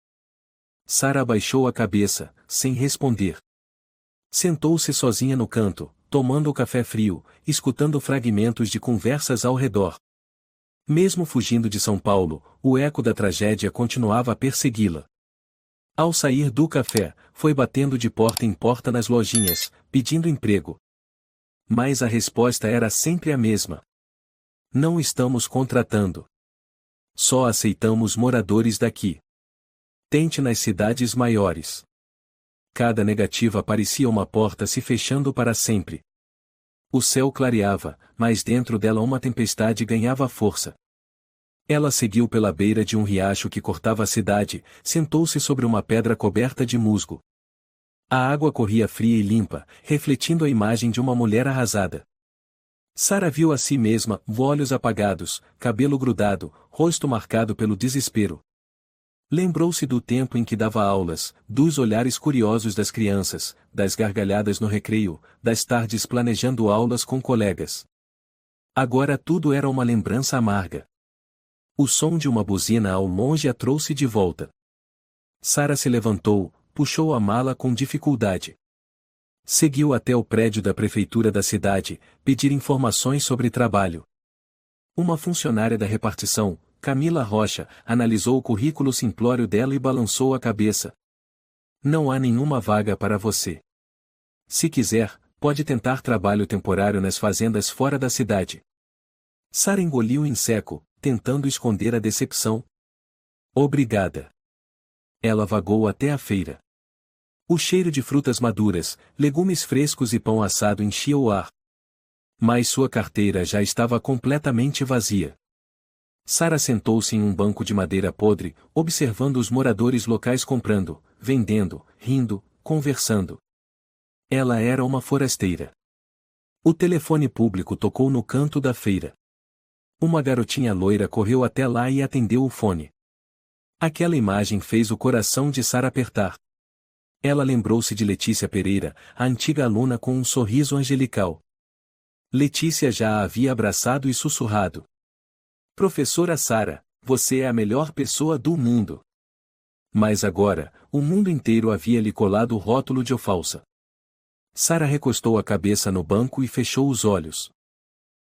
Sara abaixou a cabeça, sem responder. Sentou-se sozinha no canto, tomando o café frio, escutando fragmentos de conversas ao redor. Mesmo fugindo de São Paulo, o eco da tragédia continuava a persegui-la. Ao sair do café, foi batendo de porta em porta nas lojinhas, pedindo emprego. Mas a resposta era sempre a mesma. Não estamos contratando. Só aceitamos moradores daqui. Tente nas cidades maiores. Cada negativa parecia uma porta se fechando para sempre. O céu clareava, mas dentro dela uma tempestade ganhava força. Ela seguiu pela beira de um riacho que cortava a cidade, sentou-se sobre uma pedra coberta de musgo. A água corria fria e limpa, refletindo a imagem de uma mulher arrasada. Sara viu a si mesma, olhos apagados, cabelo grudado, rosto marcado pelo desespero. Lembrou-se do tempo em que dava aulas, dos olhares curiosos das crianças, das gargalhadas no recreio, das tardes planejando aulas com colegas. Agora tudo era uma lembrança amarga. O som de uma buzina ao longe a trouxe de volta. Sara se levantou, puxou a mala com dificuldade. Seguiu até o prédio da prefeitura da cidade, pedir informações sobre trabalho. Uma funcionária da repartição, Camila Rocha, analisou o currículo simplório dela e balançou a cabeça. Não há nenhuma vaga para você. Se quiser, pode tentar trabalho temporário nas fazendas fora da cidade. Sara engoliu em seco, tentando esconder a decepção. Obrigada. Ela vagou até a feira. O cheiro de frutas maduras, legumes frescos e pão assado enchia o ar. Mas sua carteira já estava completamente vazia. Sara sentou-se em um banco de madeira podre, observando os moradores locais comprando, vendendo, rindo, conversando. Ela era uma forasteira. O telefone público tocou no canto da feira. Uma garotinha loira correu até lá e atendeu o fone. Aquela imagem fez o coração de Sara apertar. Ela lembrou-se de Letícia Pereira, a antiga aluna com um sorriso angelical. Letícia já a havia abraçado e sussurrado. Professora Sara, você é a melhor pessoa do mundo. Mas agora, o mundo inteiro havia lhe colado o rótulo de falsa. Sara recostou a cabeça no banco e fechou os olhos.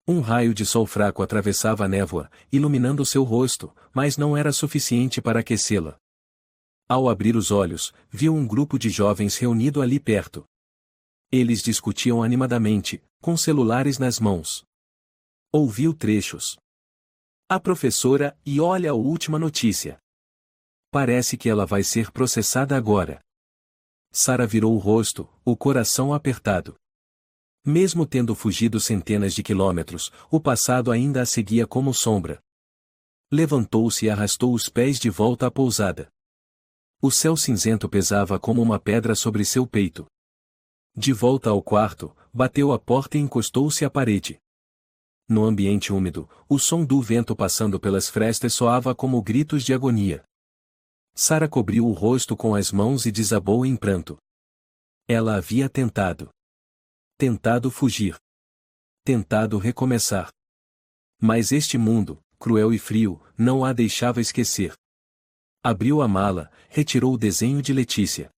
Um raio de sol fraco atravessava a névoa, iluminando seu rosto, mas não era suficiente para aquecê-la. Ao abrir os olhos, viu um grupo de jovens reunido ali perto. Eles discutiam animadamente, com celulares nas mãos. Ouviu trechos. A professora, e olha a última notícia. Parece que ela vai ser processada agora. Sara virou o rosto, o coração apertado. Mesmo tendo fugido centenas de quilômetros, o passado ainda a seguia como sombra. Levantou-se e arrastou os pés de volta à pousada. O céu cinzento pesava como uma pedra sobre seu peito. De volta ao quarto, bateu a porta e encostou-se à parede. No ambiente úmido, o som do vento passando pelas frestas soava como gritos de agonia. Sara cobriu o rosto com as mãos e desabou em pranto. Ela havia tentado. Tentado fugir. Tentado recomeçar. Mas este mundo, cruel e frio, não a deixava esquecer. Abriu a mala, retirou o desenho de Letícia.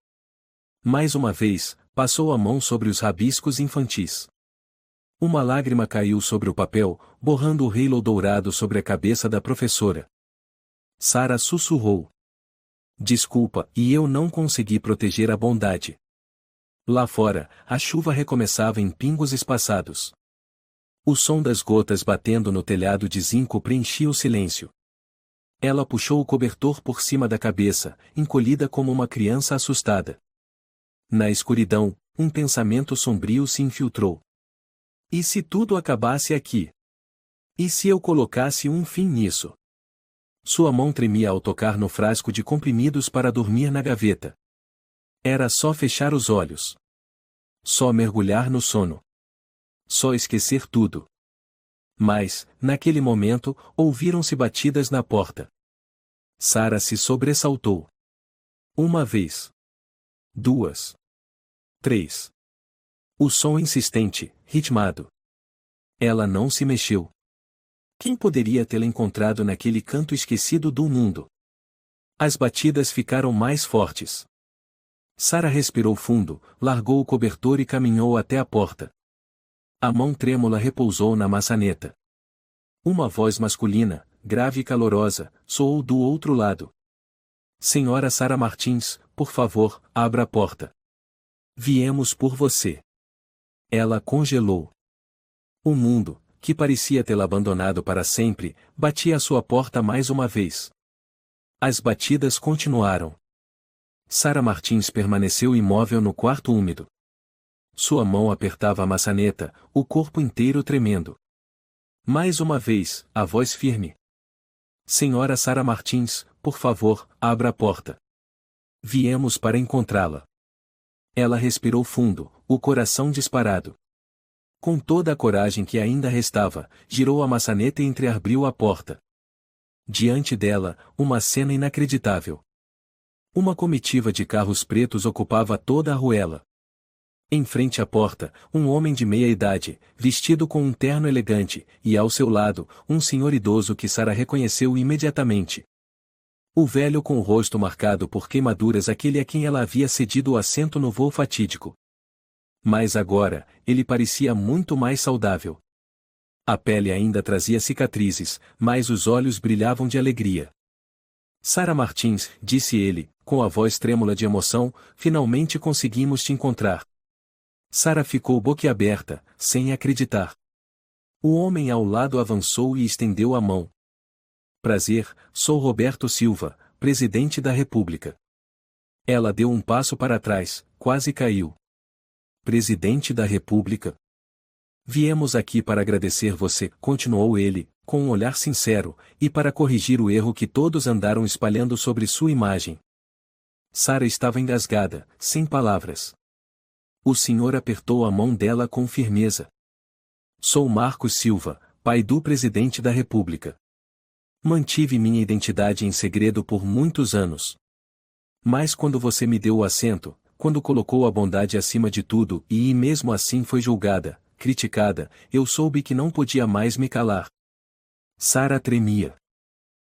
Mais uma vez, passou a mão sobre os rabiscos infantis. Uma lágrima caiu sobre o papel, borrando o halo dourado sobre a cabeça da professora. Sara sussurrou. Desculpa, e eu não consegui proteger a bondade. Lá fora, a chuva recomeçava em pingos espaçados. O som das gotas batendo no telhado de zinco preenchia o silêncio. Ela puxou o cobertor por cima da cabeça, encolhida como uma criança assustada. Na escuridão, um pensamento sombrio se infiltrou. E se tudo acabasse aqui? E se eu colocasse um fim nisso? Sua mão tremia ao tocar no frasco de comprimidos para dormir na gaveta. Era só fechar os olhos. Só mergulhar no sono. Só esquecer tudo. Mas, naquele momento, ouviram-se batidas na porta. Sara se sobressaltou. Uma vez. 2. 3. O som insistente, ritmado. Ela não se mexeu. Quem poderia tê-la encontrado naquele canto esquecido do mundo? As batidas ficaram mais fortes. Sara respirou fundo, largou o cobertor e caminhou até a porta. A mão trêmula repousou na maçaneta. Uma voz masculina, grave e calorosa, soou do outro lado. Senhora Sara Martins, por favor, abra a porta. Viemos por você. Ela congelou. O mundo, que parecia tê-la abandonado para sempre, batia à sua porta mais uma vez. As batidas continuaram. Sara Martins permaneceu imóvel no quarto úmido. Sua mão apertava a maçaneta, o corpo inteiro tremendo. Mais uma vez, a voz firme. Senhora Sara Martins, por favor, abra a porta. Viemos para encontrá-la. Ela respirou fundo, o coração disparado. Com toda a coragem que ainda restava, girou a maçaneta e entreabriu a porta. Diante dela, uma cena inacreditável. Uma comitiva de carros pretos ocupava toda a ruela. Em frente à porta, um homem de meia idade, vestido com um terno elegante, e ao seu lado, um senhor idoso que Sara reconheceu imediatamente. O velho com o rosto marcado por queimaduras, aquele a quem ela havia cedido o assento no voo fatídico. Mas agora, ele parecia muito mais saudável. A pele ainda trazia cicatrizes, mas os olhos brilhavam de alegria. Sara Martins, disse ele, com a voz trêmula de emoção, finalmente conseguimos te encontrar. Sara ficou boquiaberta, sem acreditar. O homem ao lado avançou e estendeu a mão. Prazer, sou Roberto Silva, presidente da República. Ela deu um passo para trás, quase caiu. Presidente da República? Viemos aqui para agradecer você, continuou ele, com um olhar sincero, e para corrigir o erro que todos andaram espalhando sobre sua imagem. Sara estava engasgada, sem palavras. O senhor apertou a mão dela com firmeza. Sou Marcos Silva, pai do presidente da República. Mantive minha identidade em segredo por muitos anos. Mas quando você me deu o assento, quando colocou a bondade acima de tudo e mesmo assim foi julgada, criticada, eu soube que não podia mais me calar. Sara tremia.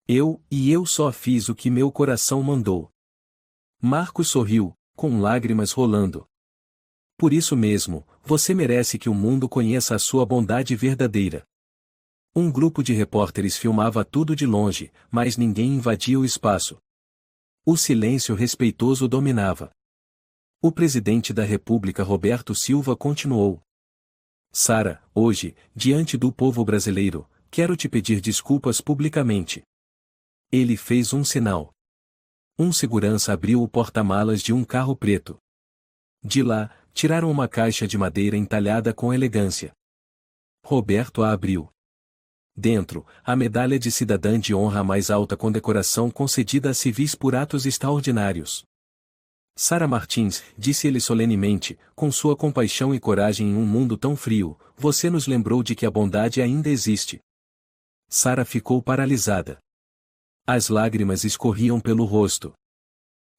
Eu só fiz o que meu coração mandou. Marcos sorriu, com lágrimas rolando. Por isso mesmo, você merece que o mundo conheça a sua bondade verdadeira. Um grupo de repórteres filmava tudo de longe, mas ninguém invadia o espaço. O silêncio respeitoso dominava. O presidente da República Roberto Silva continuou. Sara, hoje, diante do povo brasileiro, quero te pedir desculpas publicamente. Ele fez um sinal. Um segurança abriu o porta-malas de um carro preto. De lá, tiraram uma caixa de madeira entalhada com elegância. Roberto a abriu. Dentro, a medalha de cidadã de honra, a mais alta condecoração concedida a civis por atos extraordinários. Sara Martins, disse ele solenemente, com sua compaixão e coragem em um mundo tão frio, você nos lembrou de que a bondade ainda existe. Sara ficou paralisada. As lágrimas escorriam pelo rosto.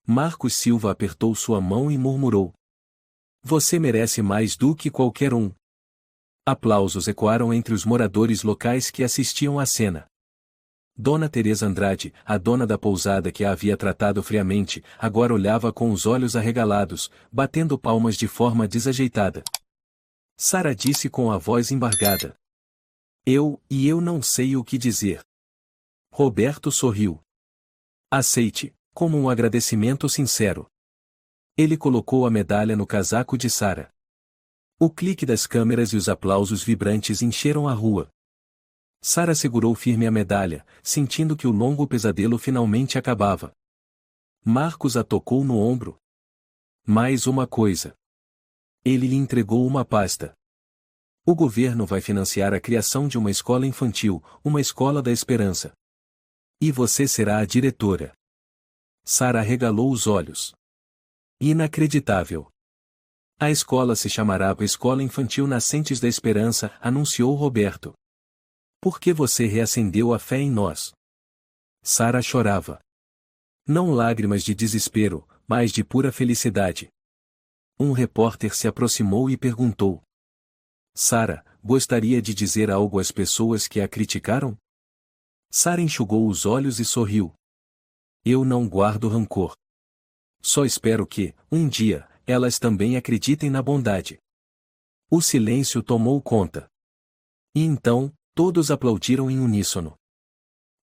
Marcos Silva apertou sua mão e murmurou: Você merece mais do que qualquer um. Aplausos ecoaram entre os moradores locais que assistiam à cena. Dona Teresa Andrade, a dona da pousada que a havia tratado friamente, agora olhava com os olhos arregalados, batendo palmas de forma desajeitada. Sara disse com a voz embargada: Eu não sei o que dizer. Roberto sorriu. Aceite, como um agradecimento sincero. Ele colocou a medalha no casaco de Sara. O clique das câmeras e os aplausos vibrantes encheram a rua. Sara segurou firme a medalha, sentindo que o longo pesadelo finalmente acabava. Marcos a tocou no ombro. Mais uma coisa. Ele lhe entregou uma pasta. O governo vai financiar a criação de uma escola infantil, uma escola da esperança. E você será a diretora. Sara arregalou os olhos. Inacreditável. A escola se chamará Escola Infantil Nascentes da Esperança, anunciou Roberto. Por que você reacendeu a fé em nós? Sara chorava. Não lágrimas de desespero, mas de pura felicidade. Um repórter se aproximou e perguntou: Sara, gostaria de dizer algo às pessoas que a criticaram? Sara enxugou os olhos e sorriu. Eu não guardo rancor. Só espero que, um dia, elas também acreditem na bondade. O silêncio tomou conta. E então, todos aplaudiram em uníssono.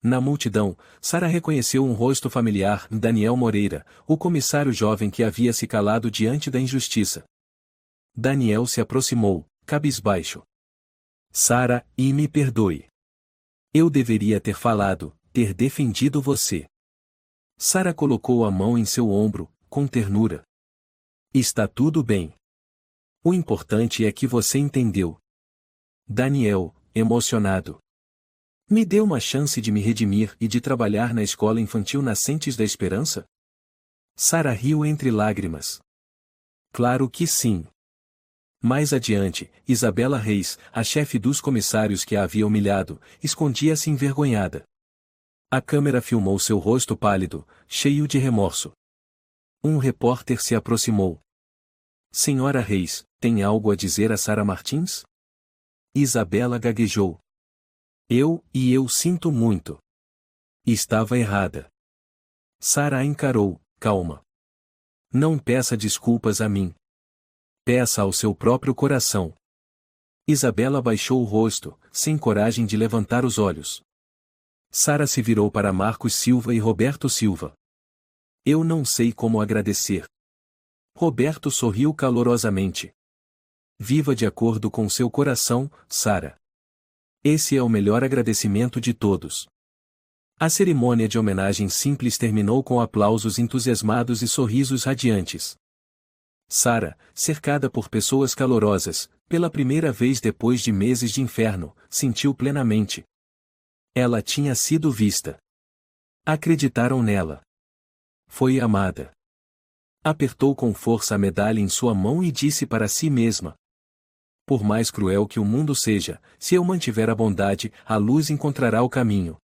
Na multidão, Sara reconheceu um rosto familiar, Daniel Moreira, o comissário jovem que havia se calado diante da injustiça. Daniel se aproximou, cabisbaixo. Sara, me perdoe. Eu deveria ter falado, ter defendido você. Sara colocou a mão em seu ombro, com ternura. Está tudo bem. O importante é que você entendeu. Daniel, emocionado. Me deu uma chance de me redimir e de trabalhar na escola infantil Nascentes da Esperança? Sara riu entre lágrimas. Claro que sim. Mais adiante, Isabela Reis, a chefe dos comissários que a havia humilhado, escondia-se envergonhada. A câmera filmou seu rosto pálido, cheio de remorso. Um repórter se aproximou. Senhora Reis, tem algo a dizer a Sara Martins? Isabela gaguejou. Eu sinto muito. Estava errada. Sara a encarou, calma. Não peça desculpas a mim. Peça ao seu próprio coração. Isabela baixou o rosto, sem coragem de levantar os olhos. Sara se virou para Marcos Silva e Roberto Silva. Eu não sei como agradecer. Roberto sorriu calorosamente. Viva de acordo com seu coração, Sara. Esse é o melhor agradecimento de todos. A cerimônia de homenagem simples terminou com aplausos entusiasmados e sorrisos radiantes. Sara, cercada por pessoas calorosas, pela primeira vez depois de meses de inferno, sentiu plenamente. Ela tinha sido vista. Acreditaram nela. Foi amada. Apertou com força a medalha em sua mão e disse para si mesma: Por mais cruel que o mundo seja, se eu mantiver a bondade, a luz encontrará o caminho.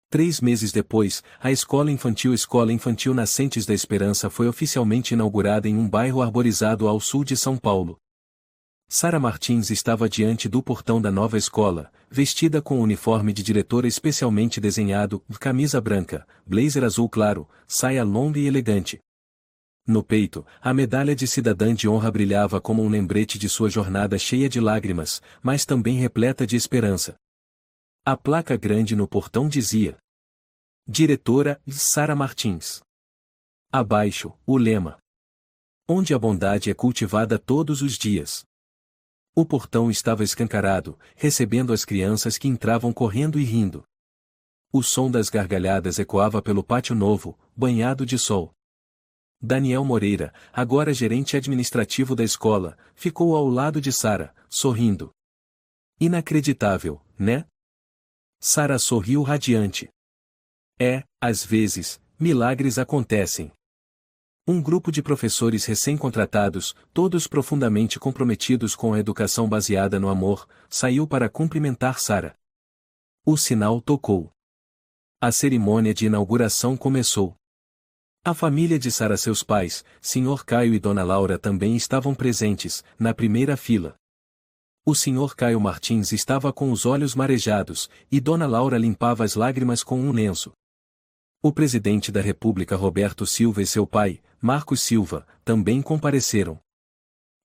3 meses depois, a Escola Infantil Nascentes da Esperança foi oficialmente inaugurada em um bairro arborizado ao sul de São Paulo. Sara Martins estava diante do portão da nova escola, vestida com uniforme de diretora especialmente desenhado, camisa branca, blazer azul claro, saia longa e elegante. No peito, a medalha de cidadã de honra brilhava como um lembrete de sua jornada cheia de lágrimas, mas também repleta de esperança. A placa grande no portão dizia: Diretora Sara Martins. Abaixo, o lema: Onde a bondade é cultivada todos os dias. O portão estava escancarado, recebendo as crianças que entravam correndo e rindo. O som das gargalhadas ecoava pelo pátio novo, banhado de sol. Daniel Moreira, agora gerente administrativo da escola, ficou ao lado de Sara, sorrindo. Inacreditável, né? Sara sorriu radiante. Às vezes, milagres acontecem. Um grupo de professores recém-contratados, todos profundamente comprometidos com a educação baseada no amor, saiu para cumprimentar Sara. O sinal tocou. A cerimônia de inauguração começou. A família de Sara, seus pais, Sr. Caio e Dona Laura também estavam presentes, na primeira fila. O Sr. Caio Martins estava com os olhos marejados, e Dona Laura limpava as lágrimas com um lenço. O presidente da República Roberto Silva e seu pai, Marcos Silva, também compareceram.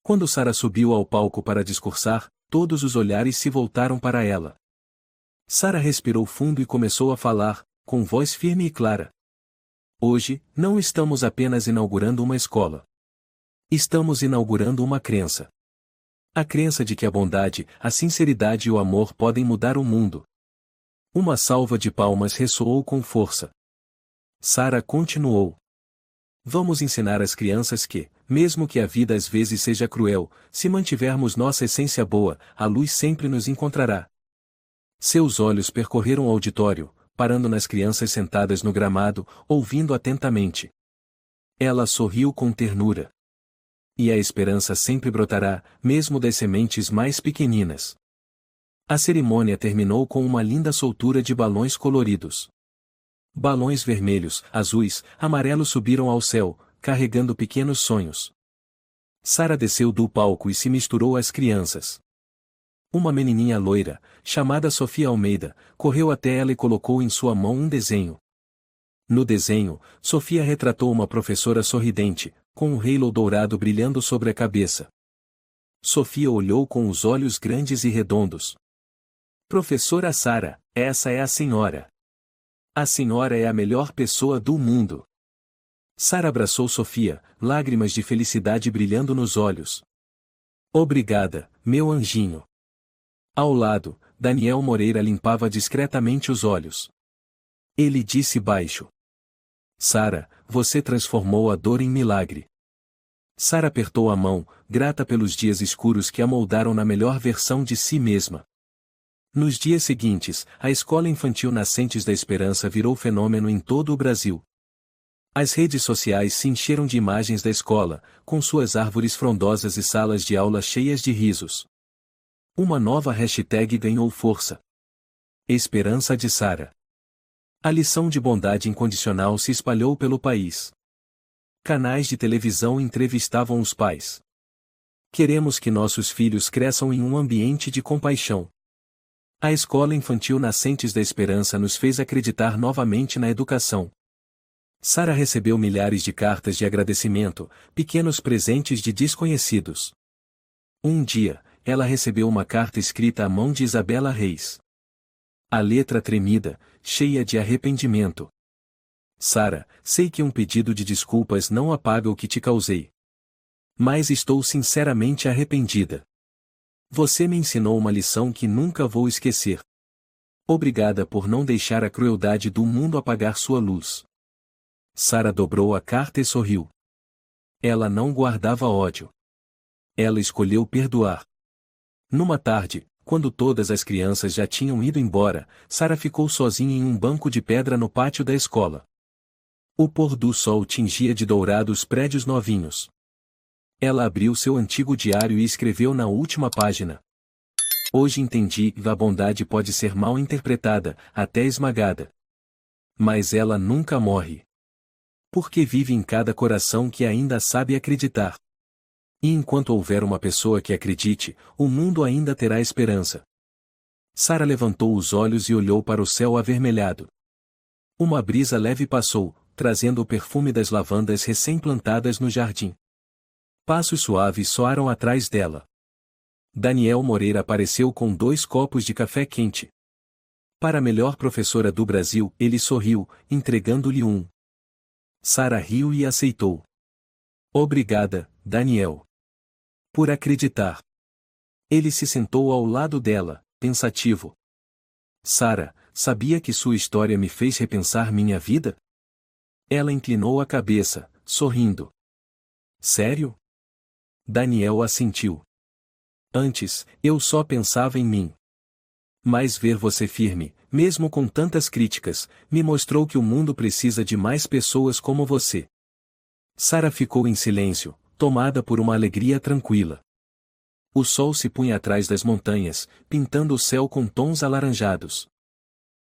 Quando Sara subiu ao palco para discursar, todos os olhares se voltaram para ela. Sara respirou fundo e começou a falar, com voz firme e clara. Hoje, não estamos apenas inaugurando uma escola. Estamos inaugurando uma crença. A crença de que a bondade, a sinceridade e o amor podem mudar o mundo. Uma salva de palmas ressoou com força. Sara continuou. Vamos ensinar às crianças que, mesmo que a vida às vezes seja cruel, se mantivermos nossa essência boa, a luz sempre nos encontrará. Seus olhos percorreram o auditório, parando nas crianças sentadas no gramado, ouvindo atentamente. Ela sorriu com ternura. E a esperança sempre brotará, mesmo das sementes mais pequeninas. A cerimônia terminou com uma linda soltura de balões coloridos. Balões vermelhos, azuis, amarelos subiram ao céu, carregando pequenos sonhos. Sara desceu do palco e se misturou às crianças. Uma menininha loira, chamada Sofia Almeida, correu até ela e colocou em sua mão um desenho. No desenho, Sofia retratou uma professora sorridente, com um halo dourado brilhando sobre a cabeça. Sofia olhou com os olhos grandes e redondos. Professora Sara, essa é a senhora. A senhora é a melhor pessoa do mundo. Sara abraçou Sofia, lágrimas de felicidade brilhando nos olhos. Obrigada, meu anjinho. Ao lado, Daniel Moreira limpava discretamente os olhos. Ele disse baixo. Sara, você transformou a dor em milagre. Sara apertou a mão, grata pelos dias escuros que a moldaram na melhor versão de si mesma. Nos dias seguintes, a Escola Infantil Nascentes da Esperança virou fenômeno em todo o Brasil. As redes sociais se encheram de imagens da escola, com suas árvores frondosas e salas de aula cheias de risos. Uma nova hashtag ganhou força. Esperança de Sara. A lição de bondade incondicional se espalhou pelo país. Canais de televisão entrevistavam os pais. Queremos que nossos filhos cresçam em um ambiente de compaixão. A Escola Infantil Nascentes da Esperança nos fez acreditar novamente na educação. Sara recebeu milhares de cartas de agradecimento, pequenos presentes de desconhecidos. Um dia, ela recebeu uma carta escrita à mão de Isabela Reis. A letra tremida, cheia de arrependimento. Sara, sei que um pedido de desculpas não apaga o que te causei. Mas estou sinceramente arrependida. Você me ensinou uma lição que nunca vou esquecer. Obrigada por não deixar a crueldade do mundo apagar sua luz. Sara dobrou a carta e sorriu. Ela não guardava ódio. Ela escolheu perdoar. Numa tarde, quando todas as crianças já tinham ido embora, Sara ficou sozinha em um banco de pedra no pátio da escola. O pôr do sol tingia de dourado os prédios novinhos. Ela abriu seu antigo diário e escreveu na última página. Hoje entendi que a bondade pode ser mal interpretada, até esmagada. Mas ela nunca morre. Porque vive em cada coração que ainda sabe acreditar. E enquanto houver uma pessoa que acredite, o mundo ainda terá esperança. Sara levantou os olhos e olhou para o céu avermelhado. Uma brisa leve passou, trazendo o perfume das lavandas recém-plantadas no jardim. Passos suaves soaram atrás dela. Daniel Moreira apareceu com 2 copos de café quente. Para a melhor professora do Brasil, ele sorriu, entregando-lhe um. Sara riu e aceitou. Obrigada, Daniel. Por acreditar. Ele se sentou ao lado dela, pensativo. Sara, sabia que sua história me fez repensar minha vida? Ela inclinou a cabeça, sorrindo. Sério? Daniel assentiu. Antes, eu só pensava em mim. Mas ver você firme, mesmo com tantas críticas, me mostrou que o mundo precisa de mais pessoas como você. Sara ficou em silêncio, tomada por uma alegria tranquila. O sol se punha atrás das montanhas, pintando o céu com tons alaranjados.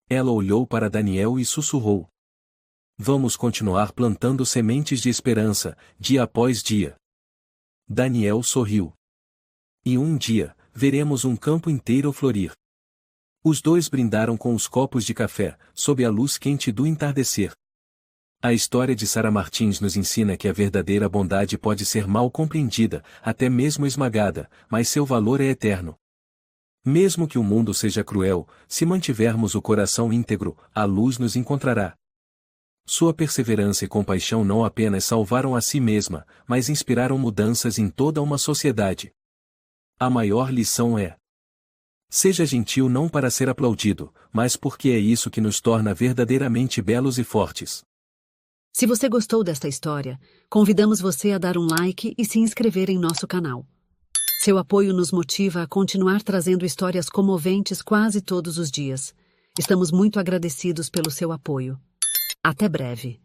Ela olhou para Daniel e sussurrou: "Vamos continuar plantando sementes de esperança, dia após dia." Daniel sorriu. "E um dia, veremos um campo inteiro florir." Os dois brindaram com os copos de café, sob a luz quente do entardecer. A história de Sara Martins nos ensina que a verdadeira bondade pode ser mal compreendida, até mesmo esmagada, mas seu valor é eterno. Mesmo que o mundo seja cruel, se mantivermos o coração íntegro, a luz nos encontrará. Sua perseverança e compaixão não apenas salvaram a si mesma, mas inspiraram mudanças em toda uma sociedade. A maior lição é: seja gentil não para ser aplaudido, mas porque é isso que nos torna verdadeiramente belos e fortes. Se você gostou desta história, convidamos você a dar um like e se inscrever em nosso canal. Seu apoio nos motiva a continuar trazendo histórias comoventes quase todos os dias. Estamos muito agradecidos pelo seu apoio. Até breve.